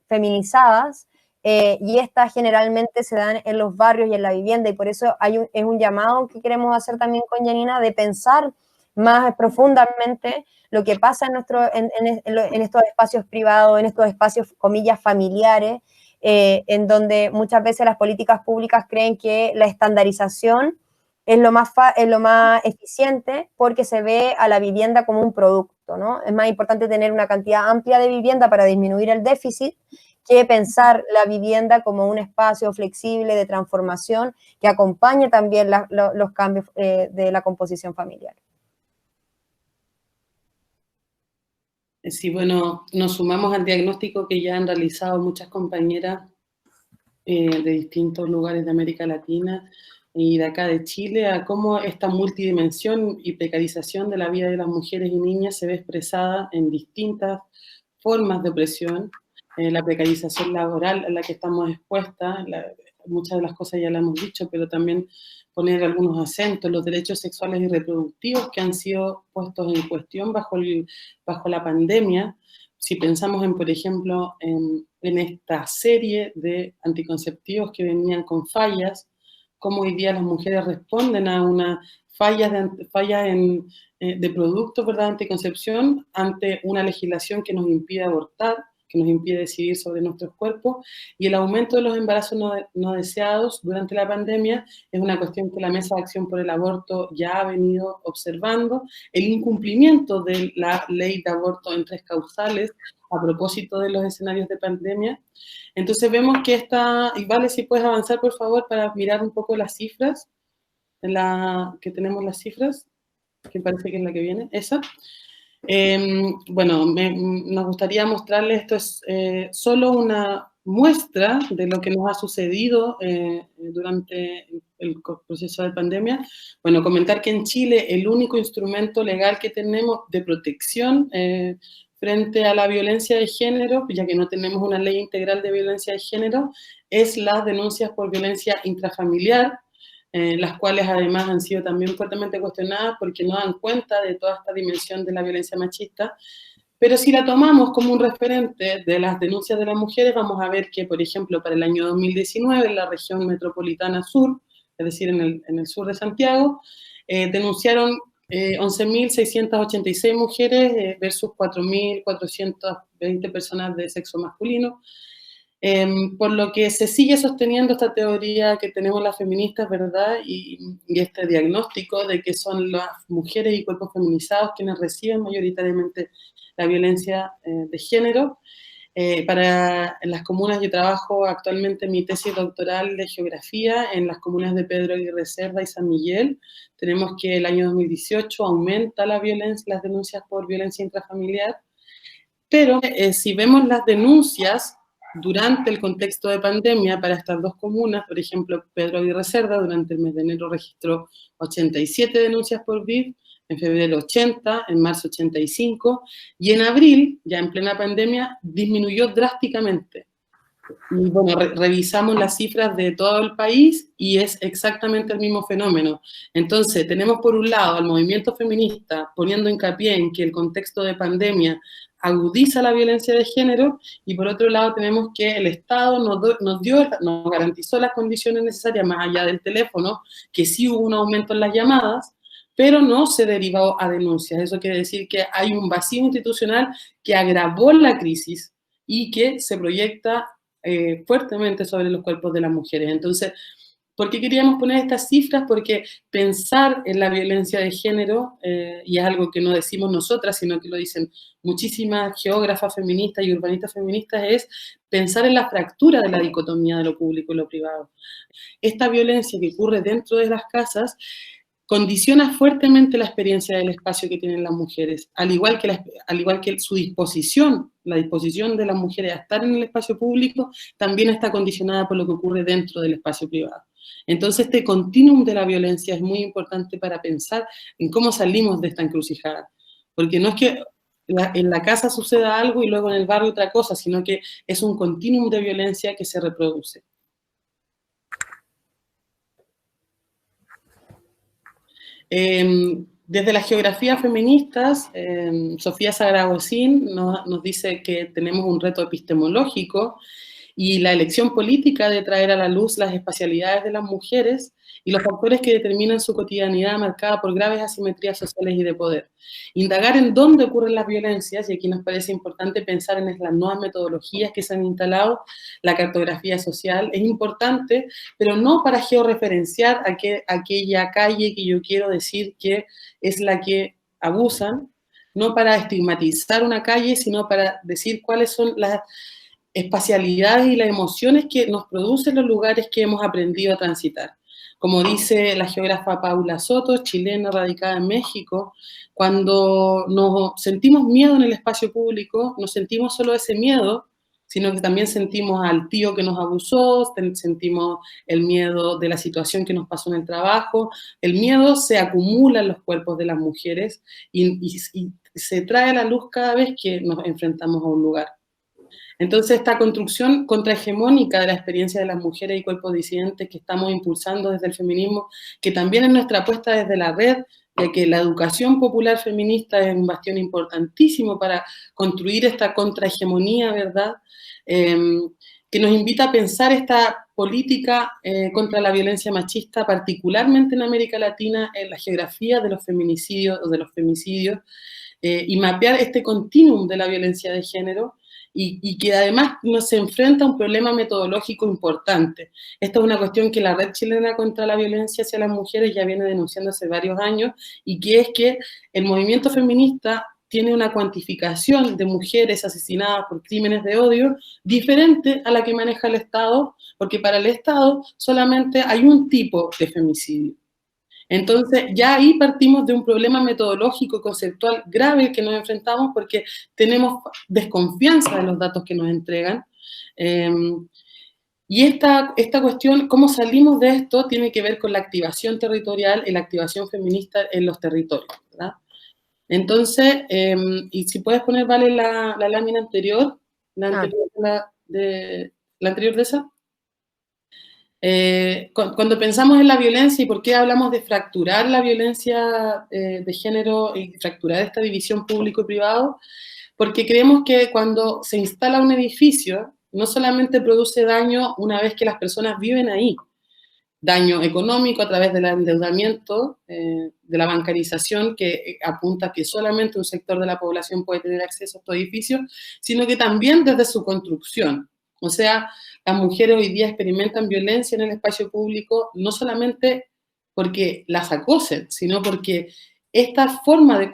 feminizadas, y estas generalmente se dan en los barrios y en la vivienda, y por eso es un llamado que queremos hacer también con Janina, de pensar más profundamente lo que pasa en estos espacios privados, en estos espacios, comillas, familiares, en donde muchas veces las políticas públicas creen que la estandarización es lo más eficiente, porque se ve a la vivienda como un producto, ¿no? Es más importante tener una cantidad amplia de vivienda para disminuir el déficit que pensar la vivienda como un espacio flexible de transformación que acompañe también los cambios de la composición familiar. Sí, bueno, nos sumamos al diagnóstico que ya han realizado muchas compañeras de distintos lugares de América Latina y de acá de Chile, a cómo esta multidimensión y precarización de la vida de las mujeres y niñas se ve expresada en distintas formas de opresión, la precarización laboral a la que estamos expuestas, muchas de las cosas ya las hemos dicho, pero también poner algunos acentos, los derechos sexuales y reproductivos que han sido puestos en cuestión bajo la pandemia. Si pensamos en, por ejemplo, en esta serie de anticonceptivos que venían con fallas, cómo hoy día las mujeres responden a una fallas de productos, ¿verdad?, de anticoncepción ante una legislación que nos impide abortar, que nos impide decidir sobre nuestros cuerpos, y el aumento de los embarazos no deseados durante la pandemia es una cuestión que la Mesa de Acción por el Aborto ya ha venido observando, el incumplimiento de la ley de aborto en 3 causales a propósito de los escenarios de pandemia. Entonces vemos que y Vale, si puedes avanzar por favor para mirar un poco las cifras, que tenemos las cifras, que parece que es la que viene, esa. Bueno, nos gustaría mostrarles, esto es solo una muestra de lo que nos ha sucedido durante el proceso de pandemia. Bueno, comentar que en Chile el único instrumento legal que tenemos de protección frente a la violencia de género, ya que no tenemos una ley integral de violencia de género, es las denuncias por violencia intrafamiliar, las cuales además han sido también fuertemente cuestionadas porque no dan cuenta de toda esta dimensión de la violencia machista. Pero si la tomamos como un referente de las denuncias de las mujeres, vamos a ver que, por ejemplo, para el año 2019, en la región metropolitana sur, es decir, en el sur de Santiago, denunciaron 11.686 mujeres versus 4.420 personas de sexo masculino. Por lo que se sigue sosteniendo esta teoría que tenemos las feministas, ¿verdad? Y este diagnóstico de que son las mujeres y cuerpos feminizados quienes reciben mayoritariamente la violencia de género. Para las comunas, yo trabajo actualmente mi tesis doctoral de geografía en las comunas de Pedro Aguirre Cerda y San Miguel. Tenemos que el año 2018 aumenta las denuncias por violencia intrafamiliar, pero si vemos las denuncias durante el contexto de pandemia para estas 2 comunas, por ejemplo, Pedro Aguirre Cerda durante el mes de enero registró 87 denuncias por VIH, en febrero 80, en marzo 85, y en abril, ya en plena pandemia, disminuyó drásticamente. Y bueno, revisamos las cifras de todo el país y es exactamente el mismo fenómeno. Entonces, tenemos por un lado al movimiento feminista poniendo hincapié en que el contexto de pandemia agudiza la violencia de género, y por otro lado tenemos que el Estado nos garantizó las condiciones necesarias, más allá del teléfono, que sí hubo un aumento en las llamadas, pero no se derivó a denuncias. Eso quiere decir que hay un vacío institucional que agravó la crisis y que se proyecta fuertemente sobre los cuerpos de las mujeres. Entonces, ¿por qué queríamos poner estas cifras? Porque pensar en la violencia de género, y es algo que no decimos nosotras, sino que lo dicen muchísimas geógrafas feministas y urbanistas feministas, es pensar en la fractura de la dicotomía de lo público y lo privado. Esta violencia que ocurre dentro de las casas condiciona fuertemente la experiencia del espacio que tienen las mujeres, al igual que su disposición, la disposición de las mujeres a estar en el espacio público, también está condicionada por lo que ocurre dentro del espacio privado. Entonces, este continuum de la violencia es muy importante para pensar en cómo salimos de esta encrucijada, porque no es que en la casa suceda algo y luego en el barrio otra cosa, sino que es un continuum de violencia que se reproduce. Desde las geografías feministas, Sofía Sagragosín nos dice que tenemos un reto epistemológico y la elección política de traer a la luz las espacialidades de las mujeres y los factores que determinan su cotidianidad marcada por graves asimetrías sociales y de poder. Indagar en dónde ocurren las violencias, y aquí nos parece importante pensar en las nuevas metodologías que se han instalado, la cartografía social, es importante, pero no para georreferenciar aquella calle que yo quiero decir que es la que abusan, no para estigmatizar una calle, sino para decir cuáles son las espacialidades y las emociones que nos producen los lugares que hemos aprendido a transitar. Como dice la geógrafa Paula Soto, chilena radicada en México, cuando nos sentimos miedo en el espacio público, no sentimos solo ese miedo, sino que también sentimos al tío que nos abusó, sentimos el miedo de la situación que nos pasó en el trabajo. El miedo se acumula en los cuerpos de las mujeres y se trae a la luz cada vez que nos enfrentamos a un lugar. Entonces, esta construcción contrahegemónica de la experiencia de las mujeres y cuerpos disidentes que estamos impulsando desde el feminismo, que también es nuestra apuesta desde la red, ya que la educación popular feminista es un bastión importantísimo para construir esta contrahegemonía, ¿verdad?, que nos invita a pensar esta política contra la violencia machista, particularmente en América Latina, en la geografía de los feminicidios o de los femicidios, y mapear este continuum de la violencia de género, y que además nos enfrenta a un problema metodológico importante. Esta es una cuestión que la Red Chilena contra la Violencia hacia las Mujeres ya viene denunciando hace varios años, y que es que el movimiento feminista tiene una cuantificación de mujeres asesinadas por crímenes de odio diferente a la que maneja el Estado, porque para el Estado solamente hay un tipo de femicidio. Entonces, ya ahí partimos de un problema metodológico, conceptual grave que nos enfrentamos, porque tenemos desconfianza de los datos que nos entregan. Y esta cuestión, cómo salimos de esto, tiene que ver con la activación territorial y la activación feminista en los territorios, ¿verdad? Entonces, y si puedes poner, Vale, la lámina anterior, la anterior de esa. Cuando pensamos en la violencia y por qué hablamos de fracturar la violencia de género y fracturar esta división público y privado, porque creemos que cuando se instala un edificio, no solamente produce daño una vez que las personas viven ahí, daño económico a través del endeudamiento, de la bancarización, que apunta a que solamente un sector de la población puede tener acceso a estos edificios, sino que también desde su construcción. O sea, las mujeres hoy día experimentan violencia en el espacio público, no solamente porque las acosen, sino porque esta forma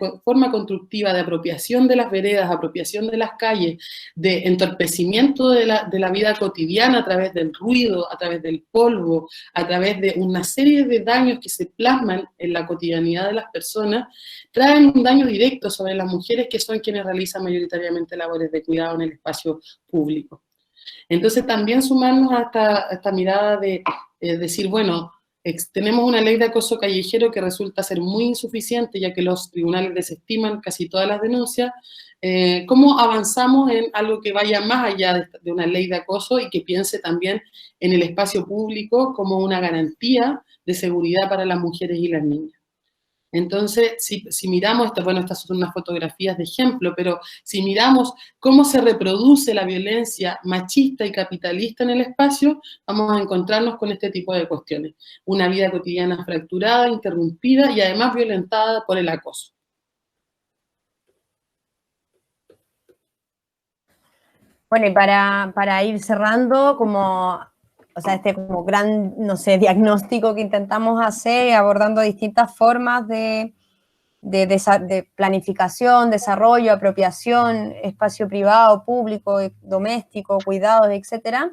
constructiva de apropiación de las veredas, apropiación de las calles, de entorpecimiento de la vida cotidiana a través del ruido, a través del polvo, a través de una serie de daños que se plasman en la cotidianidad de las personas, traen un daño directo sobre las mujeres, que son quienes realizan mayoritariamente labores de cuidado en el espacio público. Entonces, también sumarnos a esta mirada de decir, bueno, tenemos una ley de acoso callejero que resulta ser muy insuficiente, ya que los tribunales desestiman casi todas las denuncias. ¿Cómo avanzamos en algo que vaya más allá de una ley de acoso y que piense también en el espacio público como una garantía de seguridad para las mujeres y las niñas? Entonces, si miramos, bueno, estas son unas fotografías de ejemplo, pero si miramos cómo se reproduce la violencia machista y capitalista en el espacio, vamos a encontrarnos con este tipo de cuestiones. Una vida cotidiana fracturada, interrumpida y además violentada por el acoso. Bueno, y para ir cerrando, o sea, este como gran, no sé, diagnóstico que intentamos hacer, abordando distintas formas de planificación, desarrollo, apropiación, espacio privado, público, doméstico, cuidados, etcétera.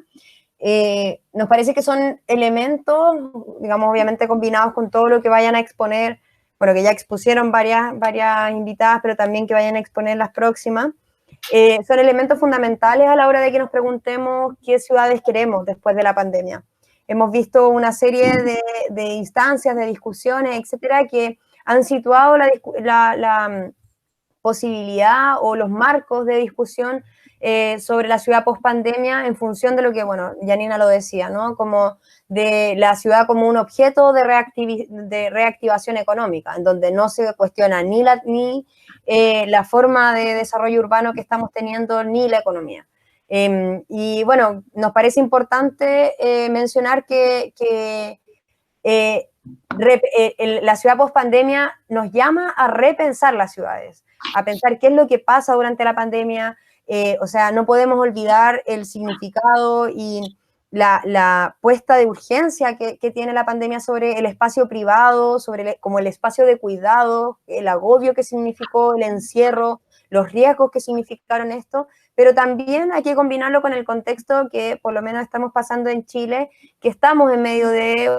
Nos parece que son elementos, digamos, obviamente combinados con todo lo que vayan a exponer, bueno, que ya expusieron varias invitadas, pero también que vayan a exponer las próximas. Son elementos fundamentales a la hora de que nos preguntemos qué ciudades queremos después de la pandemia. Hemos visto una serie de instancias, de discusiones, etcétera, que han situado la posibilidad o los marcos de discusión sobre la ciudad post-pandemia en función de lo que, bueno, Janina lo decía, ¿no? Como de la ciudad como un objeto de reactivación económica, en donde no se cuestiona ni la forma de desarrollo urbano que estamos teniendo, ni la economía. Y bueno, nos parece importante mencionar que la ciudad post-pandemia nos llama a repensar las ciudades, a pensar qué es lo que pasa durante la pandemia. O sea, no podemos olvidar el significado y la puesta de urgencia que tiene la pandemia sobre el espacio privado, como el espacio de cuidado, el agobio que significó el encierro, los riesgos que significaron esto, pero también hay que combinarlo con el contexto que por lo menos estamos pasando en Chile, que estamos en medio de...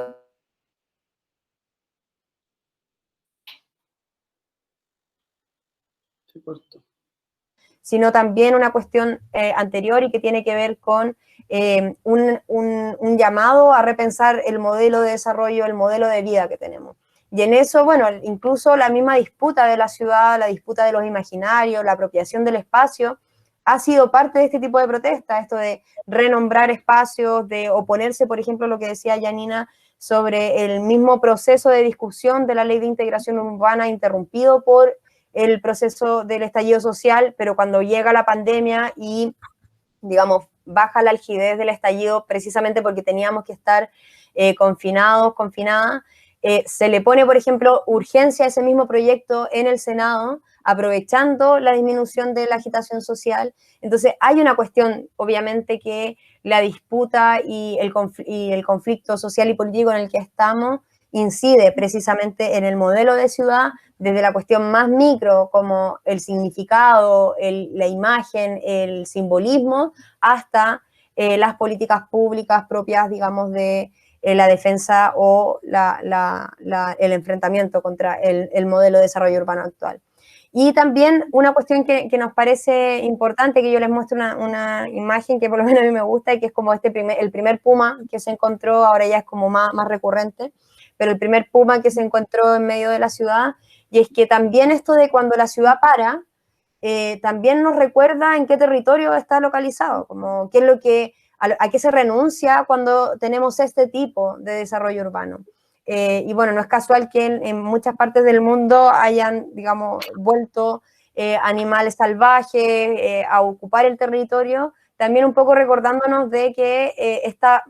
sino también una cuestión anterior y que tiene que ver con un llamado a repensar el modelo de desarrollo, el modelo de vida que tenemos. Y en eso, bueno, incluso la misma disputa de la ciudad, la disputa de los imaginarios, la apropiación del espacio, ha sido parte de este tipo de protesta, esto de renombrar espacios, de oponerse, por ejemplo, lo que decía Janina, sobre el mismo proceso de discusión de la Ley de Integración Urbana interrumpido por el proceso del estallido social, pero cuando llega la pandemia y, digamos, baja la algidez del estallido precisamente porque teníamos que estar confinados, confinadas, se le pone, por ejemplo, urgencia a ese mismo proyecto en el Senado aprovechando la disminución de la agitación social. Entonces hay una cuestión, obviamente, que la disputa y el conflicto social y político en el que estamos incide precisamente en el modelo de ciudad, desde la cuestión más micro, como el significado, la imagen, el simbolismo, hasta las políticas públicas propias, digamos, de la defensa o el enfrentamiento contra el modelo de desarrollo urbano actual. Y también una cuestión que nos parece importante, que yo les muestro una imagen que por lo menos a mí me gusta, y que es como el primer puma que se encontró, ahora ya es como más recurrente, pero el primer puma que se encontró en medio de la ciudad, y es que también esto de cuando la ciudad para, también nos recuerda en qué territorio está localizado, como qué es lo que, a qué se renuncia cuando tenemos este tipo de desarrollo urbano. Y bueno, no es casual que en muchas partes del mundo hayan, digamos, vuelto animales salvajes a ocupar el territorio, también un poco recordándonos de que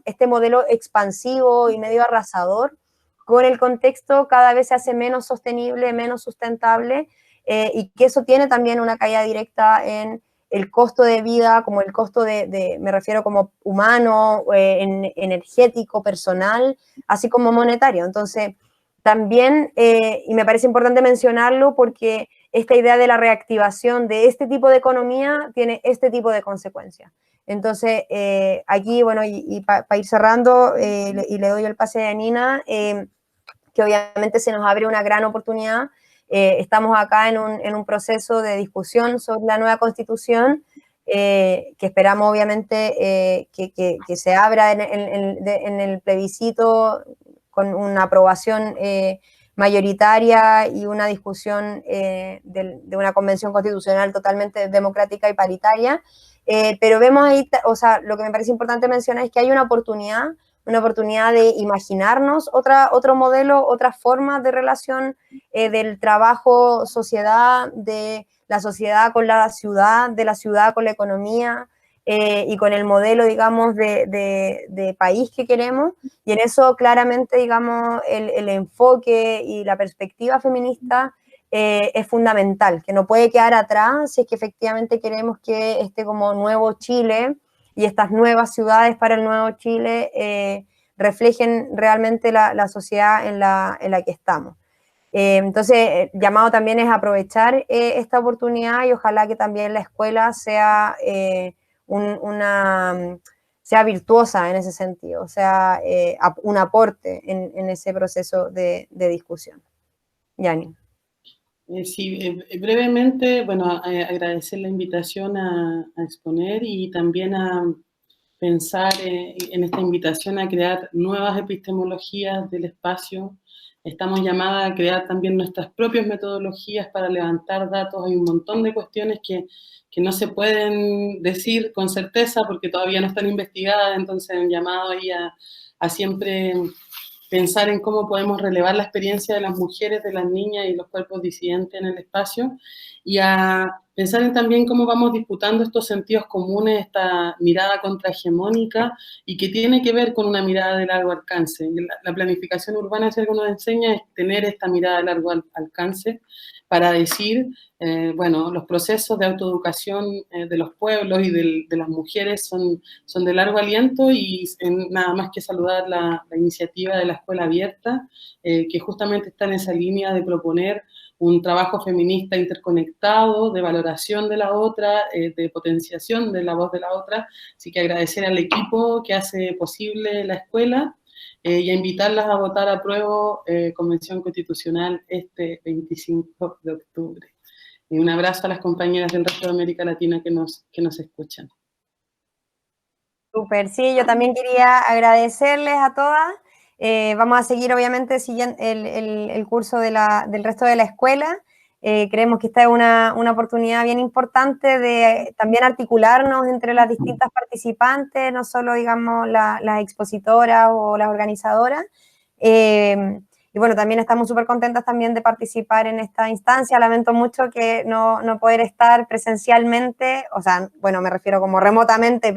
este modelo expansivo y medio arrasador, con el contexto cada vez se hace menos sostenible, menos sustentable, y que eso tiene también una caída directa en el costo de vida, como el costo me refiero como humano, energético, personal, así como monetario. Entonces, también, y me parece importante mencionarlo porque esta idea de la reactivación de este tipo de economía tiene este tipo de consecuencias. Entonces, aquí, bueno, y para ir cerrando, y le doy el pase a Nina, que obviamente se nos abre una gran oportunidad. Estamos acá en un proceso de discusión sobre la nueva Constitución, que esperamos obviamente que se abra en el plebiscito con una aprobación mayoritaria y una discusión de una convención constitucional totalmente democrática y paritaria. Pero vemos ahí, o sea, lo que me parece importante mencionar es que hay una oportunidad de imaginarnos otro modelo, otras formas de relación del trabajo, sociedad, de la sociedad con la ciudad, de la ciudad con la economía, y con el modelo, digamos, de país que queremos. Y en eso claramente, digamos, el enfoque y la perspectiva feminista es fundamental, que no puede quedar atrás si es que efectivamente queremos que este como nuevo Chile y estas nuevas ciudades para el nuevo Chile reflejen realmente la sociedad en la que estamos. Entonces, llamado también es aprovechar esta oportunidad, y ojalá que también la escuela sea, sea virtuosa en ese sentido, sea un aporte en ese proceso de discusión. Yani. Sí, brevemente, bueno, agradecer la invitación a exponer y también a pensar en esta invitación a crear nuevas epistemologías del espacio. Estamos llamadas a crear también nuestras propias metodologías para levantar datos. Hay un montón de cuestiones que no se pueden decir con certeza porque todavía no están investigadas, entonces un llamado ahí a siempre pensar en cómo podemos relevar la experiencia de las mujeres, de las niñas y los cuerpos disidentes en el espacio, y a pensar en también cómo vamos disputando estos sentidos comunes, esta mirada contrahegemónica, y que tiene que ver con una mirada de largo alcance. La planificación urbana, si algo nos enseña, es tener esta mirada de largo alcance para decir, bueno, los procesos de autoeducación de los pueblos y de las mujeres son de largo aliento, y nada más que saludar la iniciativa de la Escuela Abierta, que justamente está en esa línea de proponer un trabajo feminista interconectado, de valoración de la otra, de potenciación de la voz de la otra. Así que agradecer al equipo que hace posible la escuela, y a invitarlas a votar a prueba Convención Constitucional este 25 de octubre. Y un abrazo a las compañeras del resto de América Latina que nos escuchan. Súper, sí, yo también quería agradecerles a todas. Vamos a seguir, obviamente, siguiendo el curso del resto de la escuela. Creemos que esta es una oportunidad bien importante de también articularnos entre las distintas participantes, no solo, digamos, las expositoras o las organizadoras. Y bueno, también estamos súper contentas también de participar en esta instancia. Lamento mucho que no poder estar presencialmente, o sea, bueno, me refiero como remotamente,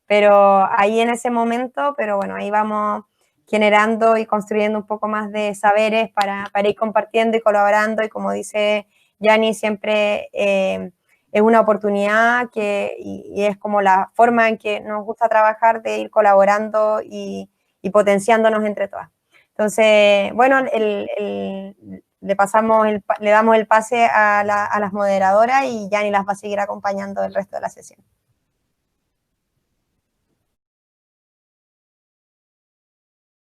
pero ahí en ese momento, pero bueno, ahí vamos generando y construyendo un poco más de saberes para ir compartiendo y colaborando, y como dice Yani siempre es una oportunidad y es como la forma en que nos gusta trabajar, de ir colaborando y potenciándonos entre todas. Entonces, bueno, le damos el pase a las moderadoras y Yani las va a seguir acompañando el resto de la sesión.